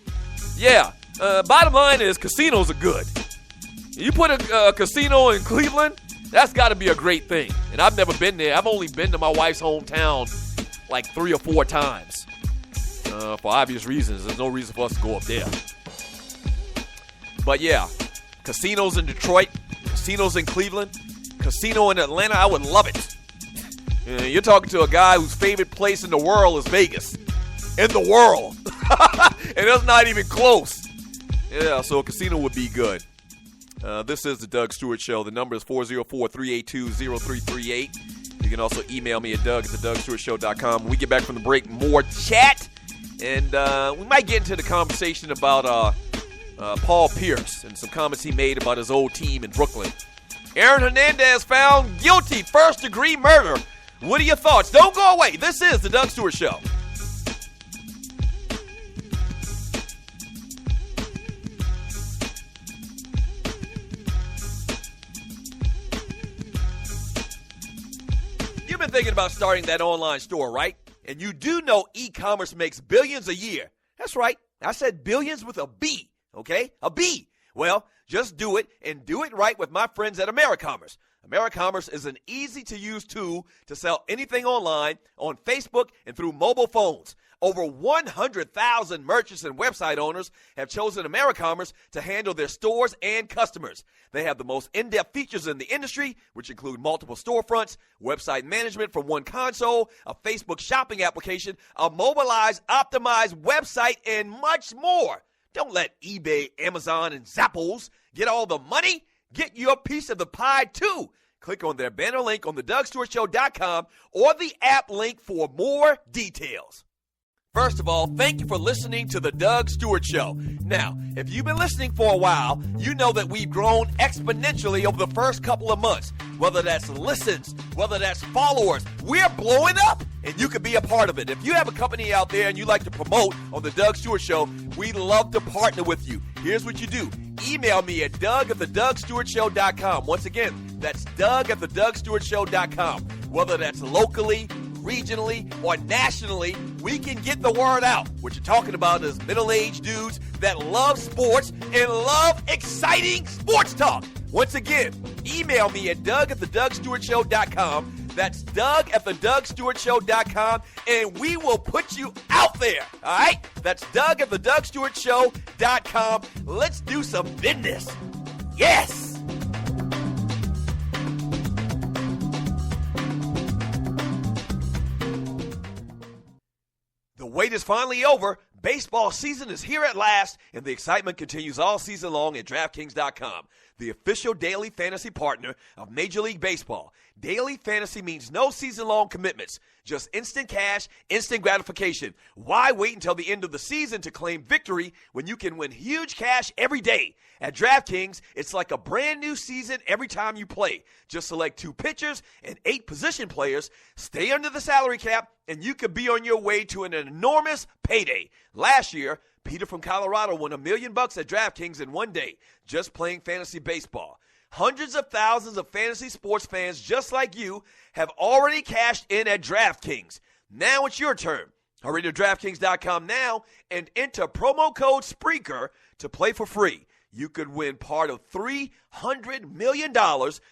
yeah, bottom line is casinos are good. You put a casino in Cleveland, that's got to be a great thing. And I've never been there. I've only been to my wife's hometown like 3 or 4 times. For obvious reasons. There's no reason for us to go up there. But yeah, casinos in Detroit, casinos in Cleveland, casino in Atlanta, I would love it. You're talking to a guy whose favorite place in the world is Vegas. In the world. And it's not even close. Yeah, so a casino would be good. This is the Doug Stewart Show. The number is 404-382-0338. You can also email me at doug@thedougstewartshow.com. When we get back from the break, more chat. And we might get into the conversation about Paul Pierce and some comments he made about his old team in Brooklyn. Aaron Hernandez found guilty, first-degree murder. What are your thoughts? Don't go away. This is the Doug Stewart Show. You've been thinking about starting that online store, right? And you do know e-commerce makes billions a year. That's right. I said billions with a B, okay? A B. Well, just do it and do it right with my friends at AmeriCommerce. AmeriCommerce is an easy-to-use tool to sell anything online, on Facebook, and through mobile phones. Over 100,000 merchants and website owners have chosen AmeriCommerce to handle their stores and customers. They have the most in-depth features in the industry, which include multiple storefronts, website management from one console, a Facebook shopping application, a mobilized, optimized website, and much more. Don't let eBay, Amazon, and Zappos get all the money. Get your piece of the pie, too. Click on their banner link on thedougstewartshow.com or the app link for more details. First of all, thank you for listening to The Doug Stewart Show. Now, if you've been listening for a while, you know that we've grown exponentially over the first couple of months. Whether that's listens, whether that's followers, we're blowing up, and you can be a part of it. If you have a company out there and you like to promote on The Doug Stewart Show, we'd love to partner with you. Here's what you do. Email me at doug@thedougstewartshow.com. Once again, that's doug@thedougstewartshow.com. Whether that's locally, regionally, or nationally, we can get the word out. What you're talking about is middle-aged dudes that love sports and love exciting sports talk. Once again, email me at doug@thedougstewartshow.com. That's doug@thedougstewartshow.com, and we will put you out there, all right? That's doug@thedougstewartshow.com. Let's do some business. Yes! The wait is finally over. Baseball season is here at last, and the excitement continues all season long at DraftKings.com, the official daily fantasy partner of Major League Baseball. Daily fantasy means no season-long commitments, just instant cash, instant gratification. Why wait until the end of the season to claim victory when you can win huge cash every day? At DraftKings, it's like a brand new season every time you play. Just select 2 pitchers and 8 position players, stay under the salary cap, and you could be on your way to an enormous payday. Last year, Peter from Colorado won $1 million at DraftKings in one day, just playing fantasy baseball. Hundreds of thousands of fantasy sports fans just like you have already cashed in at DraftKings. Now it's your turn. Hurry to DraftKings.com now and enter promo code SPREAKER to play for free. You could win part of $300 million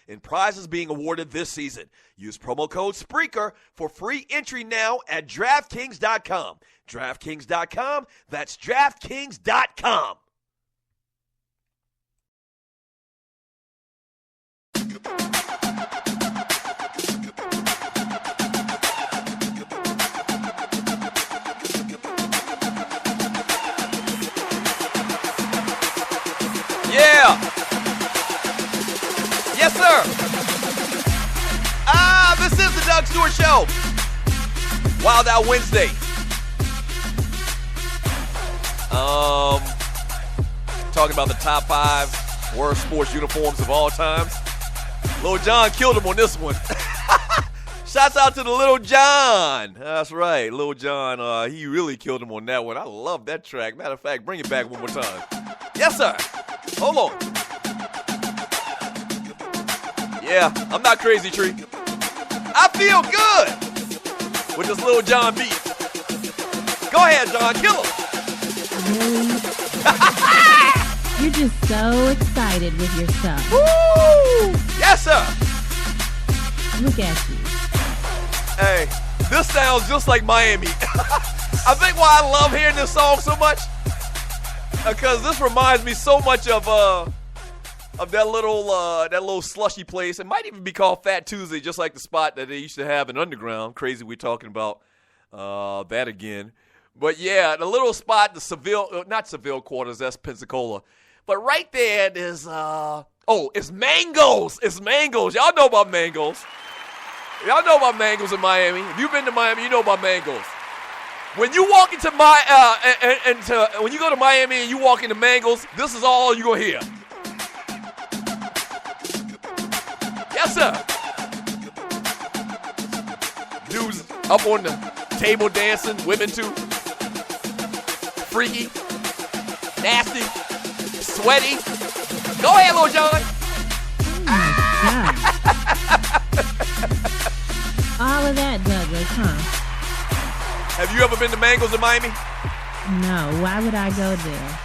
in prizes being awarded this season. Use promo code SPREAKER for free entry now at DraftKings.com. DraftKings.com, that's DraftKings.com. Yeah! Yes, sir! This is the Doug Stewart Show. Wild Out Wednesday. Talking about the top 5 worst sports uniforms of all times. Lil Jon killed him on this one. Shouts out to the Lil Jon. That's right, Lil Jon. He really killed him on that one. I love that track. Matter of fact, bring it back one more time. Yes, sir. Hold on. Yeah, I'm not crazy, Tree. I feel good with this Lil Jon beat. Go ahead, Jon. Kill him. You're just so excited with yourself. Woo! Yes, sir. Look at you. Hey, This sounds just like Miami. I think why I love hearing this song so much, because this reminds me so much of that little slushy place. It might even be called Fat Tuesday, just like the spot that they used to have in Underground. Crazy we're talking about that again. But yeah, the little spot, the not Seville Quarters, that's Pensacola. But right there, there's it's Mangoes. It's Mangoes. Y'all know about Mangoes. Y'all know about Mangoes in Miami. If you've been to Miami, you know about Mangoes. When you walk into when you go to Miami and you walk into Mangoes, this is all you're gonna hear. Yes, sir. Dudes up on the table dancing, women too. Freaky, nasty, sweaty. Go ahead, Lil John. All of that, Douglas, huh? Have you ever been to Mangoes in Miami? No. Why would I go there?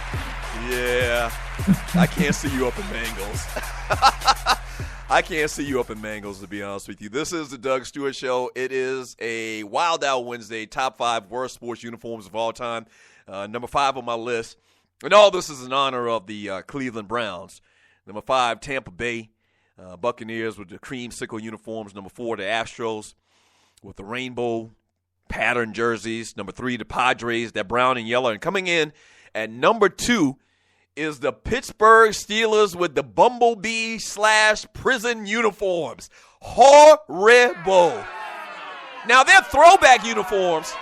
Yeah. I can't see you up in Mangoes. I can't see you up in Mangoes, to be honest with you. This is the Doug Stewart Show. It is a Wild Out Wednesday, top 5 worst sports uniforms of all time. Number 5 on my list. And all this is in honor of the Cleveland Browns. Number 5, Tampa Bay Buccaneers with the creamsicle uniforms. Number 4, the Astros with the rainbow pattern jerseys. Number 3, the Padres, that brown and yellow. And coming in at number 2 is the Pittsburgh Steelers with the bumblebee/prison uniforms. Horrible. Now, they're throwback uniforms,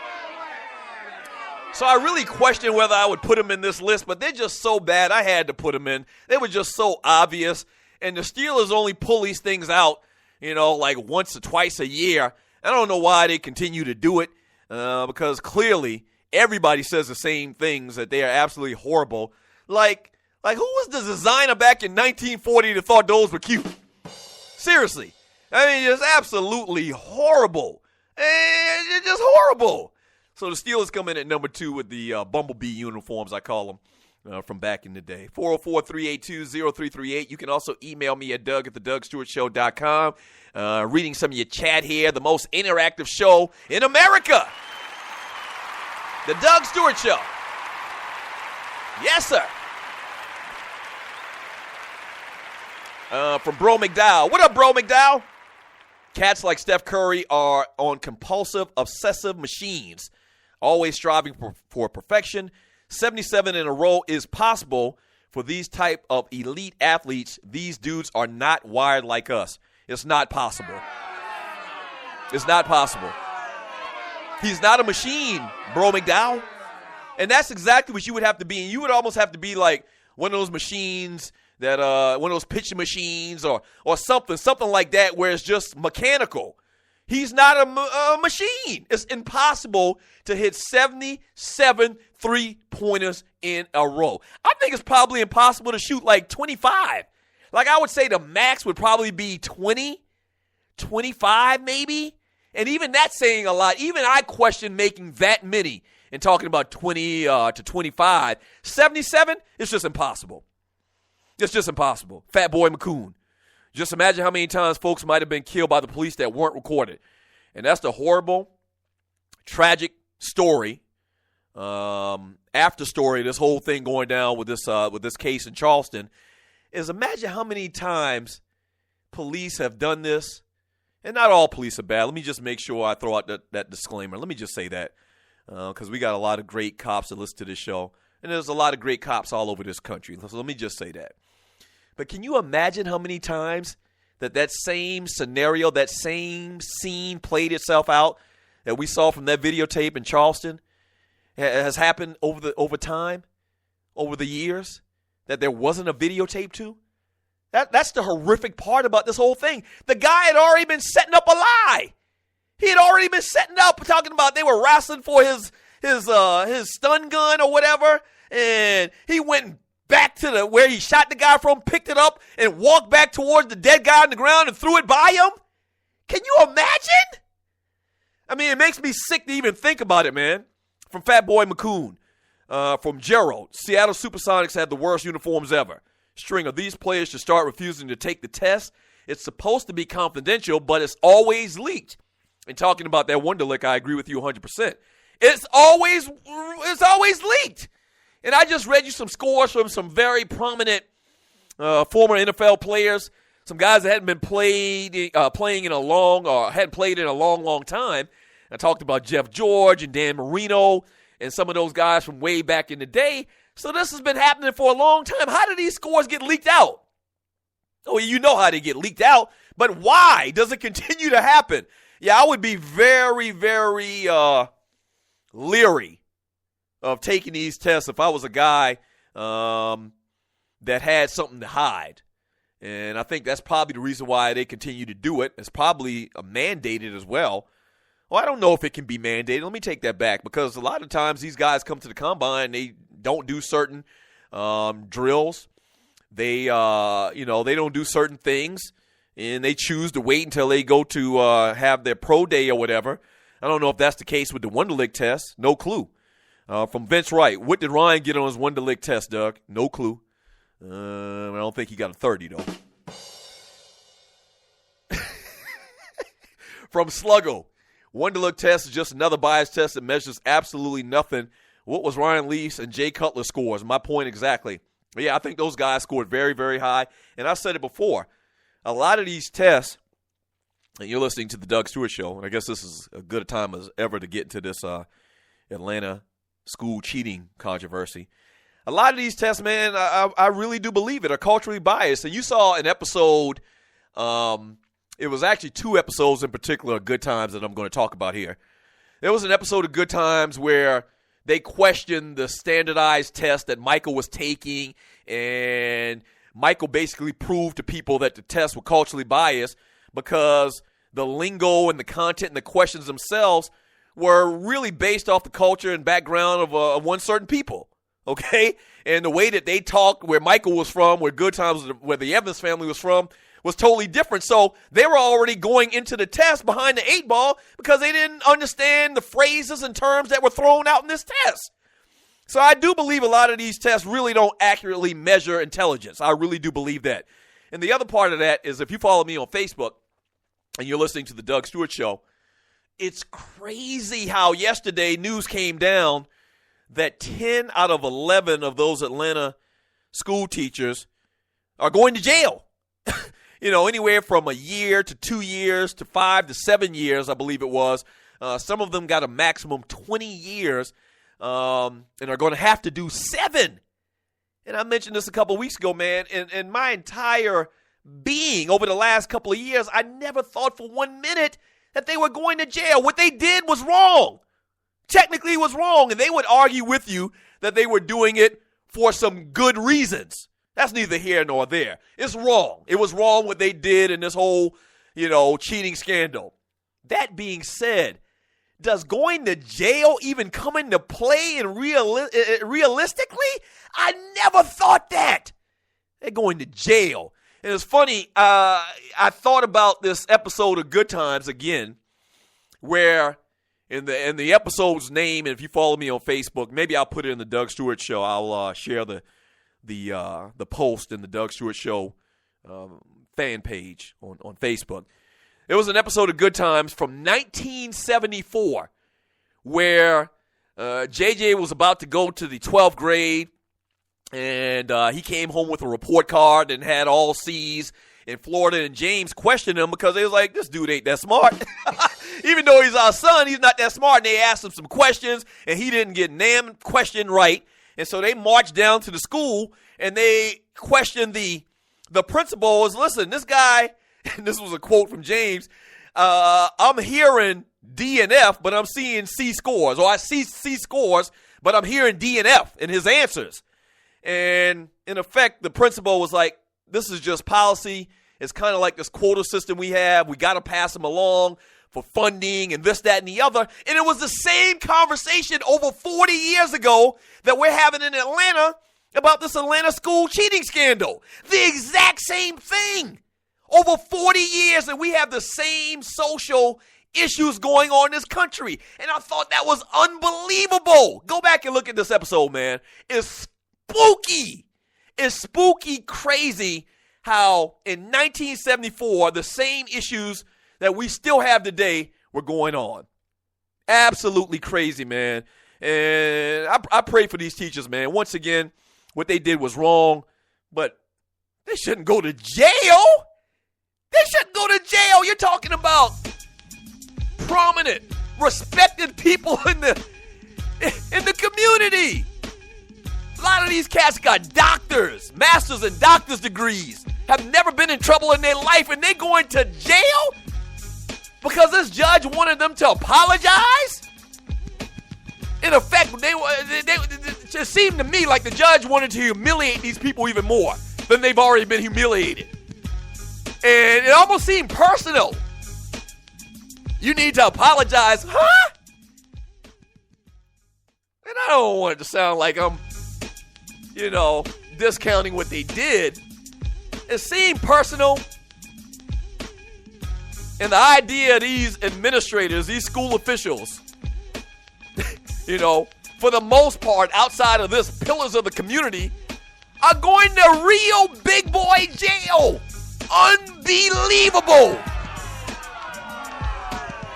so I really question whether I would put them in this list, but they're just so bad I had to put them in. They were just so obvious, and the Steelers only pull these things out, like once or twice a year. I don't know why they continue to do it, because clearly everybody says the same things, that they are absolutely horrible. Like who was the designer back in 1940 that thought those were cute? Seriously. I mean, it's absolutely horrible. It's just horrible. So the Steelers come in at number 2 with the bumblebee uniforms, I call them, from back in the day. 404-382-0338. You can also email me at doug@thedugstewartshow.com. Reading some of your chat here, the most interactive show in America. The Doug Stewart Show. Yes, sir. From Bro McDowell. What up, Bro McDowell? Cats like Steph Curry are on compulsive, obsessive machines, always striving for perfection. 77 in a row is possible for these type of elite athletes. These dudes are not wired like us. It's not possible. It's not possible. He's not a machine, Bro McDowell. And that's exactly what you would have to be. And you would almost have to be like one of those machines that one of those pitching machines or something like that where it's just mechanical. He's not a machine. It's impossible to hit 77 three-pointers in a row. I think it's probably impossible to shoot like 25. Like I would say the max would probably be 20, 25 maybe. And even that's saying a lot. Even I question making that many and talking about 20 to 25. 77, it's just impossible. It's just impossible. Fat Boy McCoon. Just imagine how many times folks might have been killed by the police that weren't recorded. And that's the horrible, tragic story, after story, this whole thing going down with this case in Charleston, is imagine how many times police have done this. And not all police are bad. Let me just make sure I throw out that disclaimer. Let me just say that because we got a lot of great cops that listen to this show. And there's a lot of great cops all over this country. So let me just say that. But can you imagine how many times that same scenario, that same scene played itself out that we saw from that videotape in Charleston has happened over time, over the years, that there wasn't a videotape to? That's the horrific part about this whole thing. The guy had already been setting up a lie. He had already been setting up, talking about they were wrestling for his stun gun or whatever, and he went back to where he shot the guy from, picked it up, and walked back towards the dead guy on the ground and threw it by him. Can you imagine? I mean, it makes me sick to even think about it, man. From Fat Boy McCoon, from Gerald, Seattle Supersonics had the worst uniforms ever. String of these players should start refusing to take the test. It's supposed to be confidential, but it's always leaked. And talking about that Wonderlic, I agree with you 100%. It's always leaked. And I just read you some scores from some very prominent former NFL players, some guys that hadn't been playing in a long or hadn't played in a long, long time. I talked about Jeff George and Dan Marino and some of those guys from way back in the day. So this has been happening for a long time. How do these scores get leaked out? Oh, you know how they get leaked out, but why does it continue to happen? Yeah, I would be very, very leery of taking these tests if I was a guy that had something to hide. And I think that's probably the reason why they continue to do it. It's probably mandated as well. Well, I don't know if it can be mandated. Let me take that back, because a lot of times these guys come to the combine and they don't do certain drills. They don't do certain things, and they choose to wait until they go to have their pro day or whatever. I don't know if that's the case with the Wonderlic test. No clue. From Vince Wright, what did Ryan get on his Wonderlic test, Doug? No clue. I don't think he got a 30, though. From Sluggo, Wonderlic test is just another bias test that measures absolutely nothing. What was Ryan Leaf's and Jay Cutler's scores? My point exactly. But yeah, I think those guys scored very, very high. And I said it before. A lot of these tests, and you're listening to the Doug Stewart Show, and I guess this is as good a time as ever to get into this Atlanta school cheating controversy. A lot of these tests, man, I really do believe it, are culturally biased. And you saw an episode, it was actually 2 episodes in particular of Good Times that I'm going to talk about here. There was an episode of Good Times where they questioned the standardized test that Michael was taking, and Michael basically proved to people that the tests were culturally biased because the lingo and the content and the questions themselves were really based off the culture and background of one certain people, okay? And the way that they talked, where Michael was from, where Good Times, where the Evans family was from, was totally different. So they were already going into the test behind the 8 ball because they didn't understand the phrases and terms that were thrown out in this test. So I do believe a lot of these tests really don't accurately measure intelligence. I really do believe that. And the other part of that is, if you follow me on Facebook and you're listening to the Doug Stewart Show, it's crazy how yesterday news came down that 10 out of 11 of those Atlanta school teachers are going to jail. Anywhere from a year to 2 years to 5 to 7 years, I believe it was. Some of them got a maximum 20 years and are going to have to do 7. And I mentioned this a couple weeks ago, man. In my entire being over the last couple of years, I never thought for 1 minute that they were going to jail. What they did was wrong. Technically, it was wrong. And they would argue with you that they were doing it for some good reasons. That's neither here nor there. It's wrong. It was wrong what they did in this whole, cheating scandal. That being said, does going to jail even come into play realistically? I never thought that. They're going to jail. And it's funny, I thought about this episode of Good Times again, where in the episode's name, and if you follow me on Facebook, maybe I'll put it in the Doug Stewart Show. I'll share the post in the Doug Stewart Show fan page on Facebook. It was an episode of Good Times from 1974 where JJ was about to go to the 12th grade, and he came home with a report card and had all C's in Florida, and James questioned him because they was like, this dude ain't that smart. Even though he's our son, he's not that smart. And they asked him some questions, and he didn't get damn question right. And so they marched down to the school, and they questioned the principal. Listen, this guy, and this was a quote from James, I'm hearing D and F, but I'm seeing C scores. Or I see C scores, but I'm hearing D and F in his answers. And in effect, the principal was like, this is just policy. It's kind of like this quota system we have. We got to pass them along for funding and this, that, and the other. And it was the same conversation over 40 years ago that we're having in Atlanta about this Atlanta school cheating scandal. The exact same thing. Over 40 years, and we have the same social issues going on in this country. And I thought that was unbelievable. Go back and look at this episode, man. It's spooky. It's spooky crazy how in 1974, the same issues that we still have today were going on. Absolutely crazy, man. And I pray for these teachers, man. Once again, what they did was wrong, but they shouldn't go to jail. They shouldn't go to jail. You're talking about prominent, respected people in the community. A lot of these cats got doctors, masters and doctor's degrees, have never been in trouble in their life, and they going to jail because this judge wanted them to apologize? In effect, it just seemed to me like the judge wanted to humiliate these people even more than they've already been humiliated. And it almost seemed personal. You need to apologize, huh? And I don't want it to sound like I'm, discounting what they did. It seemed personal. And the idea of these administrators, these school officials, for the most part, outside of this, pillars of the community, are going to real big boy jail. Unbelievable.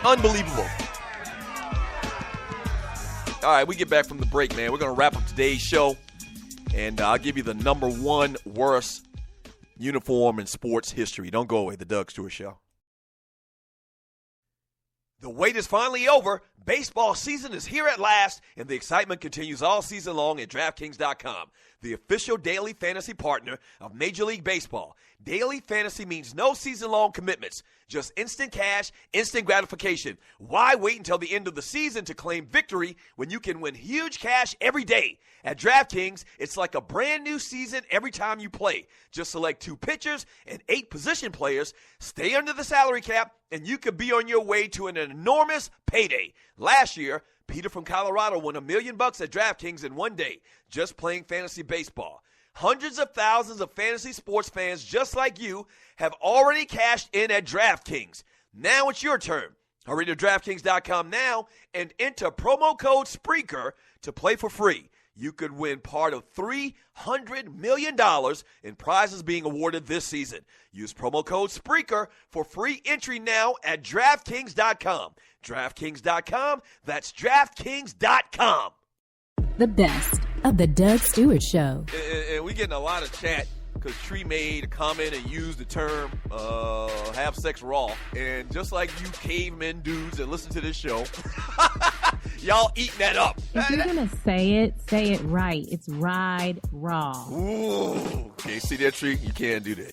Unbelievable. All right, we get back from the break, man. We're going to wrap up today's show, and I'll give you the number one worst uniform in sports history. Don't go away. The Doug Stewart Show. The wait is finally over. Baseball season is here at last, and the excitement continues all season long at DraftKings.com, the official daily fantasy partner of Major League Baseball. Daily fantasy means no season-long commitments, just instant cash, instant gratification. Why wait until the end of the season to claim victory when you can win huge cash every day? At DraftKings, it's like a brand new season every time you play. Just select 2 pitchers and 8 position players, stay under the salary cap, and you could be on your way to an enormous payday. Last year, Peter from Colorado won $1 million at DraftKings in one day, just playing fantasy baseball. Hundreds of thousands of fantasy sports fans just like you have already cashed in at DraftKings. Now it's your turn. Hurry to DraftKings.com now and enter promo code SPREAKER to play for free. You could win part of $300 million in prizes being awarded this season. Use promo code SPREAKER for free entry now at DraftKings.com. DraftKings.com, that's DraftKings.com. The best of the Doug Stewart Show. And we getting a lot of chat because Tree made a comment and used the term have sex raw. And just like you cavemen dudes that listen to this show, y'all eating that up. If you're going to say it right. It's ride raw. Ooh. Okay, see that, Tree? You can't do that.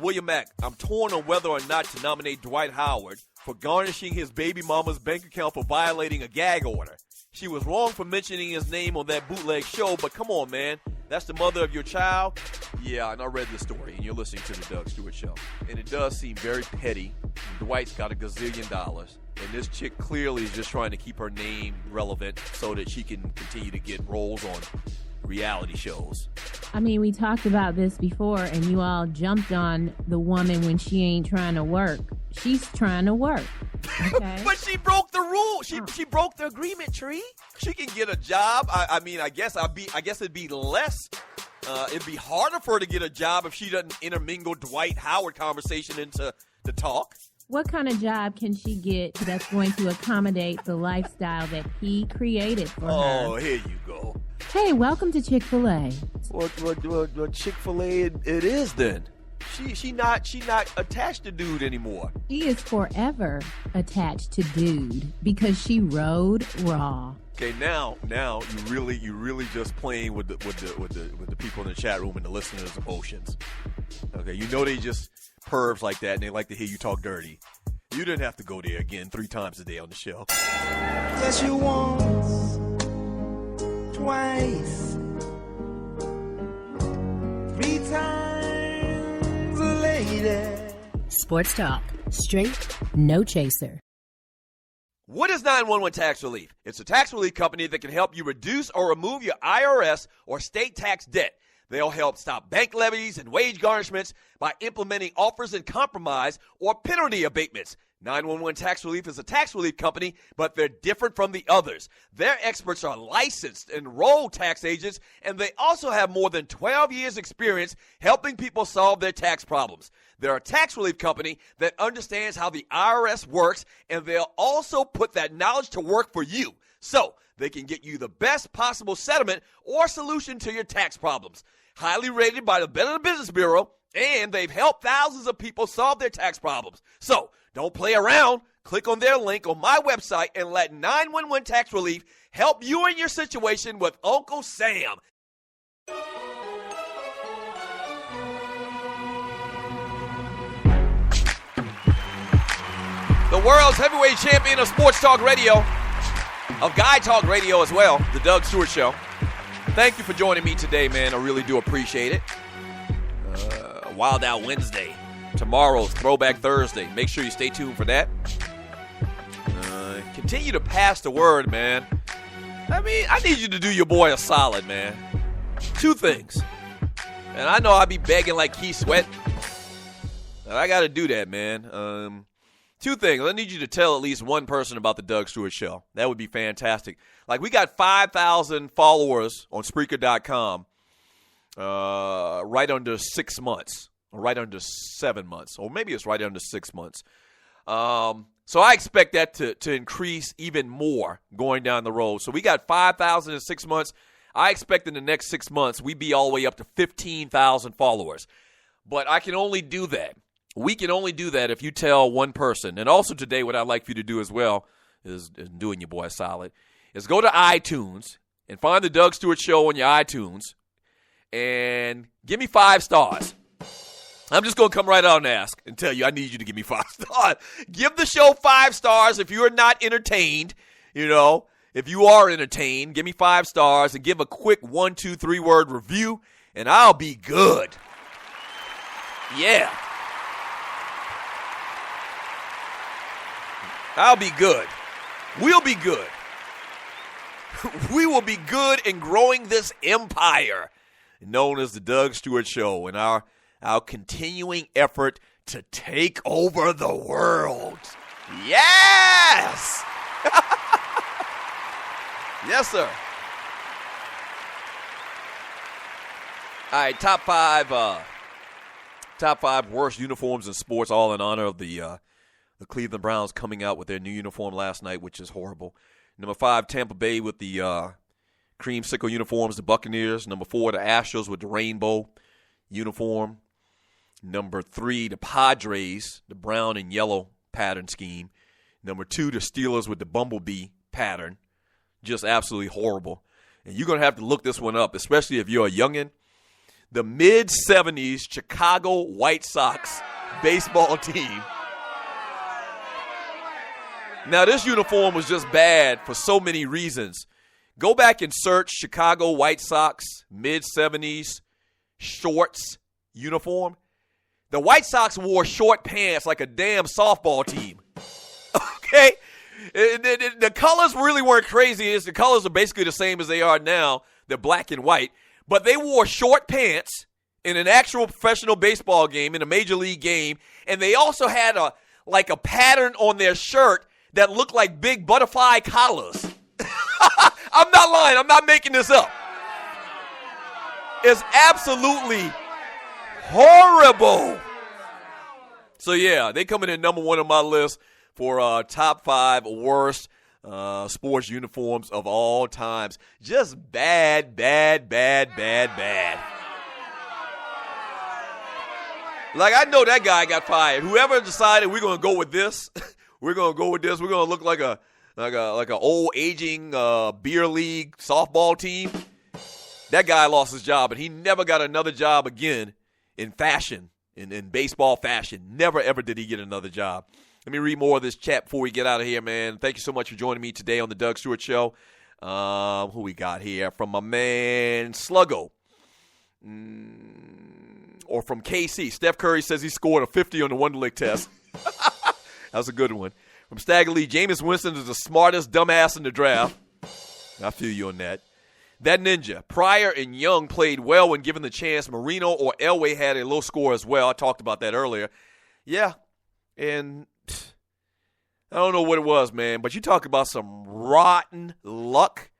William Mack, I'm torn on whether or not to nominate Dwight Howard for garnishing his baby mama's bank account for violating a gag order. She was wrong for mentioning his name on that bootleg show, but come on, man. That's the mother of your child? Yeah, and I read the story, and you're listening to the Doug Stewart Show. And it does seem very petty. Dwight's got $1 gazillion, and this chick clearly is just trying to keep her name relevant so that she can continue to get roles on reality shows. I mean, we talked about this before, and you all jumped on the woman when she ain't trying to work. She's trying to work. Okay. But she broke the rule. She broke the agreement, Tree. She can get a job. I guess it'd be less. It'd be harder for her to get a job if she doesn't intermingle Dwight Howard conversation into the talk. What kind of job can she get that's going to accommodate the lifestyle that he created for her? Oh, here you go. Hey, welcome to Chick-fil-A. Well, Chick-fil-A it is then. She not attached to dude anymore. She is forever attached to dude because she rode raw. Okay, now you really just playing with the people in the chat room and the listeners' emotions. Okay, they just pervs like that and they like to hear you talk dirty. You didn't have to go there again 3 times a day on the show. Just you once, twice, 3 times a lady. Sports Talk. Straight, no chaser. What is 911 Tax Relief? It's a tax relief company that can help you reduce or remove your IRS or state tax debt. They'll help stop bank levies and wage garnishments by implementing offers in compromise or penalty abatements. 911 Tax Relief is a tax relief company, but they're different from the others. Their experts are licensed, enrolled tax agents, and they also have more than 12 years' experience helping people solve their tax problems. They're a tax relief company that understands how the IRS works, and they'll also put that knowledge to work for you, so they can get you the best possible settlement or solution to your tax problems. Highly rated by the Better Business Bureau, and they've helped thousands of people solve their tax problems. So, don't play around. Click on their link on my website and let 911 Tax Relief help you in your situation with Uncle Sam. The world's heavyweight champion of sports talk radio, of guy talk radio as well, the Doug Stewart Show. Thank you for joining me today, man. I really do appreciate it. Wild Out Wednesday. Tomorrow's Throwback Thursday. Make sure you stay tuned for that. Continue to pass the word, man. I mean, I need you to do your boy a solid, man. 2 things. And I know I be begging like Keith Sweat. I got to do that, man. 2 things. I need you to tell at least one person about the Doug Stewart Show. That would be fantastic. Like, we got 5,000 followers on Spreaker.com right under 6 months. Or right under 7 months. Or maybe it's right under 6 months. So I expect that to increase even more going down the road. So we got 5,000 in 6 months. I expect in the next 6 months we be all the way up to 15,000 followers. But I can only do that. We can only do that if you tell one person. And also today what I'd like for you to do as well is doing your boy solid, is go to iTunes and find the Doug Stewart Show on your iTunes and give me 5 stars. I'm just going to come right out and ask and tell you I need you to give me 5 stars. Give the show 5 stars if you are not entertained. You know, if you are entertained, give me 5 stars and give a quick 1, 2, 3 word review, and I'll be good. Yeah. I'll be good. We'll be good. We will be good in growing this empire known as the Doug Stewart Show and our continuing effort to take over the world. Yes! Yes, sir. All right, top five worst uniforms in sports, all in honor of the Cleveland Browns coming out with their new uniform last night, which is horrible. Number 5, Tampa Bay with the creamsicle uniforms, the Buccaneers. Number 4, the Astros with the rainbow uniform. Number 3, the Padres, the brown and yellow pattern scheme. Number 2, the Steelers with the bumblebee pattern. Just absolutely horrible. And you're going to have to look this one up, especially if you're a youngin'. The mid-'70s Chicago White Sox baseball team. Now, this uniform was just bad for so many reasons. Go back and search Chicago White Sox mid-'70s shorts uniform. The White Sox wore short pants like a damn softball team. Okay? The colors really weren't crazy. The colors are basically the same as they are now. They're black and white. But they wore short pants in an actual professional baseball game, in a major league game. And they also had a pattern on their shirt that looked like big butterfly collars. I'm not lying. I'm not making this up. It's absolutely horrible. So, yeah, they coming in number 1 on my list for top 5 worst sports uniforms of all times. Just bad, bad, bad, bad, bad. Like, I know that guy got fired. Whoever decided we're going to go with this, we're going to go with this. We're going to look like an old aging beer league softball team. That guy lost his job, and he never got another job again in fashion, in baseball fashion. Never, ever did he get another job. Let me read more of this chat before we get out of here, man. Thank you so much for joining me today on the Doug Stewart Show. Who we got here? From my man Sluggo. Or from KC. Steph Curry says he scored a 50 on the Wonderlic test. That's a good one. From Stagger Lee, Jameis Winston is the smartest dumbass in the draft. I feel you on that. That ninja. Pryor and Young played well when given the chance. Marino or Elway had a low score as well. I talked about that earlier. Yeah. And I don't know what it was, man, but you talk about some rotten luck.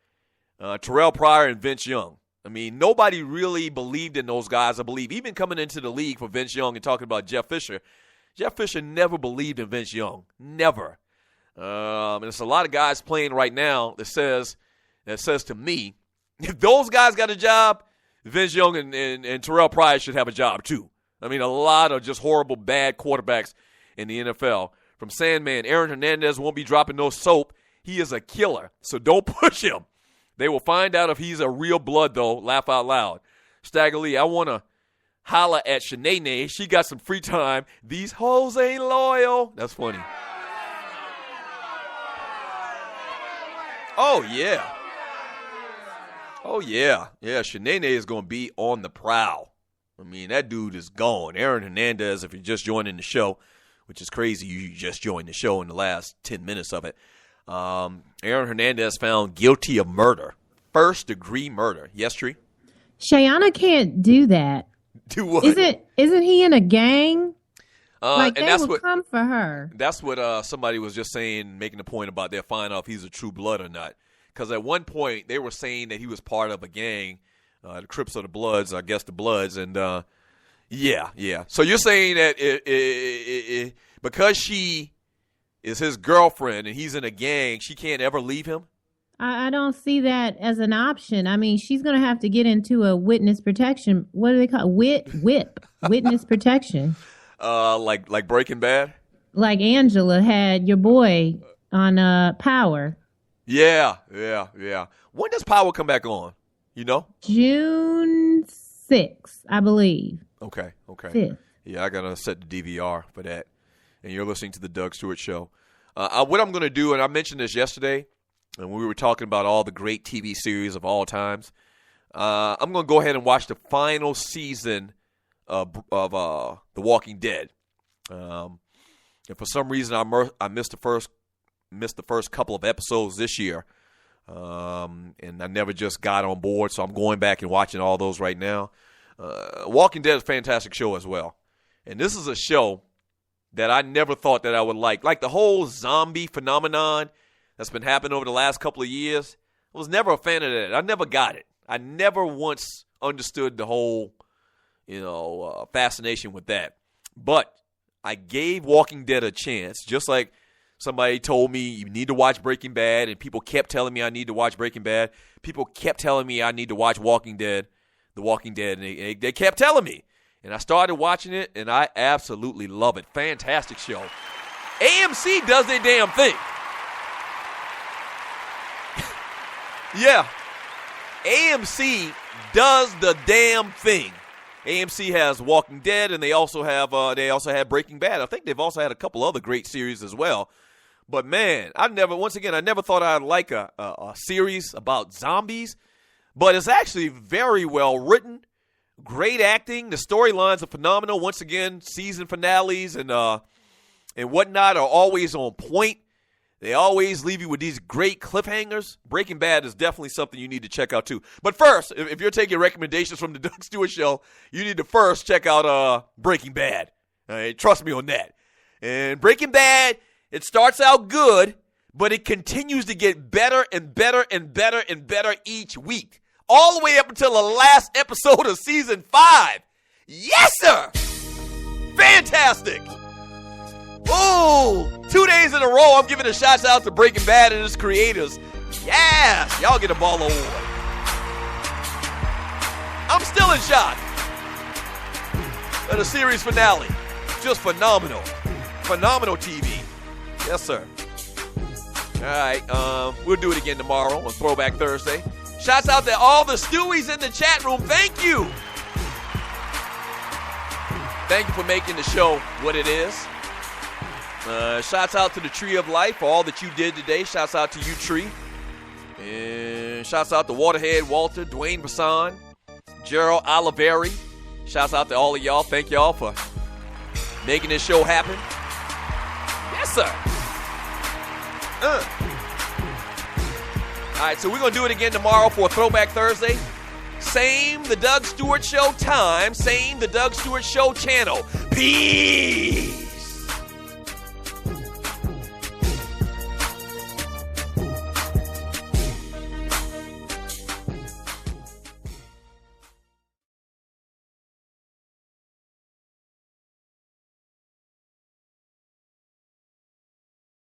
Terrell Pryor and Vince Young. I mean, nobody really believed in those guys, I believe. Even coming into the league for Vince Young and talking about Jeff Fisher never believed in Vince Young. Never. And there's a lot of guys playing right now that says to me, if those guys got a job, Vince Young and Terrell Pryor should have a job too. I mean, a lot of just horrible, bad quarterbacks in the NFL. From Sandman, Aaron Hernandez won't be dropping no soap. He is a killer, so don't push him. They will find out if he's a real blood, though. Laugh out loud. Stagger Lee, I want to holler at Shanae. She got some free time. These hoes ain't loyal. That's funny. Oh, yeah. Oh, yeah. Yeah, Shanae is going to be on the prowl. I mean, that dude is gone. Aaron Hernandez, if you're just joining the show, which is crazy, you just joined the show in the last 10 minutes of it. Aaron Hernandez found guilty of murder. First-degree murder. Yes, Tree? Shayana can't do that. Do what? Isn't he in a gang? And they that's would what come for her. That's what somebody was just saying, making a point about they'll find out if he's a true blood or not. Because at one point, they were saying that he was part of a gang, the Crips or the Bloods, I guess the Bloods. And, yeah. So you're saying that because she is his girlfriend and he's in a gang, she can't ever leave him? I don't see that as an option. I mean, she's going to have to get into a witness protection. What do they call it? WHIP. Witness protection. Like Breaking Bad? Like Angela had your boy on Power. Yeah. When does Power come back on? You know? June 6th, I believe. Okay. 5th. Yeah, I got to set the DVR for that. And you're listening to the Doug Stewart Show. What I'm going to do, and I mentioned this yesterday, and we were talking about all the great TV series of all times. I'm going to go ahead and watch the final season of The Walking Dead. And for some reason, I missed the first couple of episodes this year, and I never just got on board. So I'm going back and watching all those right now. Walking Dead is a fantastic show as well, and this is a show that I never thought that I would like. Like the whole zombie phenomenon that's been happening over the last couple of years, I was never a fan of that. I never got it. I never once understood the whole, fascination with that. But I gave Walking Dead a chance, just like somebody told me you need to watch Breaking Bad, and people kept telling me I need to watch Breaking Bad. People kept telling me I need to watch The Walking Dead, and they kept telling me. And I started watching it, and I absolutely love it. Fantastic show. AMC does their damn thing. Yeah. AMC does the damn thing. AMC has Walking Dead, and they also have Breaking Bad. I think they've also had a couple other great series as well. But man, I never thought I'd like a series about zombies. But it's actually very well written. Great acting. The storylines are phenomenal. Once again, season finales and whatnot are always on point. They always leave you with these great cliffhangers. Breaking Bad is definitely something you need to check out too. But first, if you're taking recommendations from the Doug Stewart Show, you need to first check out Breaking Bad. Trust me on that. And Breaking Bad, it starts out good, but it continues to get better and better and better and better each week. All the way up until the last episode of season 5. Yes, sir! Fantastic! Ooh, 2 days in a row, I'm giving a shout out to Breaking Bad and its creators. Yes! Y'all get a ball award. I'm still in shock at the series finale. Just phenomenal. Phenomenal TV. Yes, sir. All right, we'll do it again tomorrow on Throwback Thursday. Shouts out to all the Stewies in the chat room. Thank you. Thank you for making the show what it is. Shouts out to the Tree of Life for all that you did today. Shouts out to you, Tree. And shouts out to Waterhead Walter, Dwayne Bassan, Gerald Oliveri. Shouts out to all of y'all. Thank y'all for making this show happen. Yes, sir. All right, so we're going to do it again tomorrow for Throwback Thursday. Same The Doug Stewart Show time, same The Doug Stewart Show channel. Peace.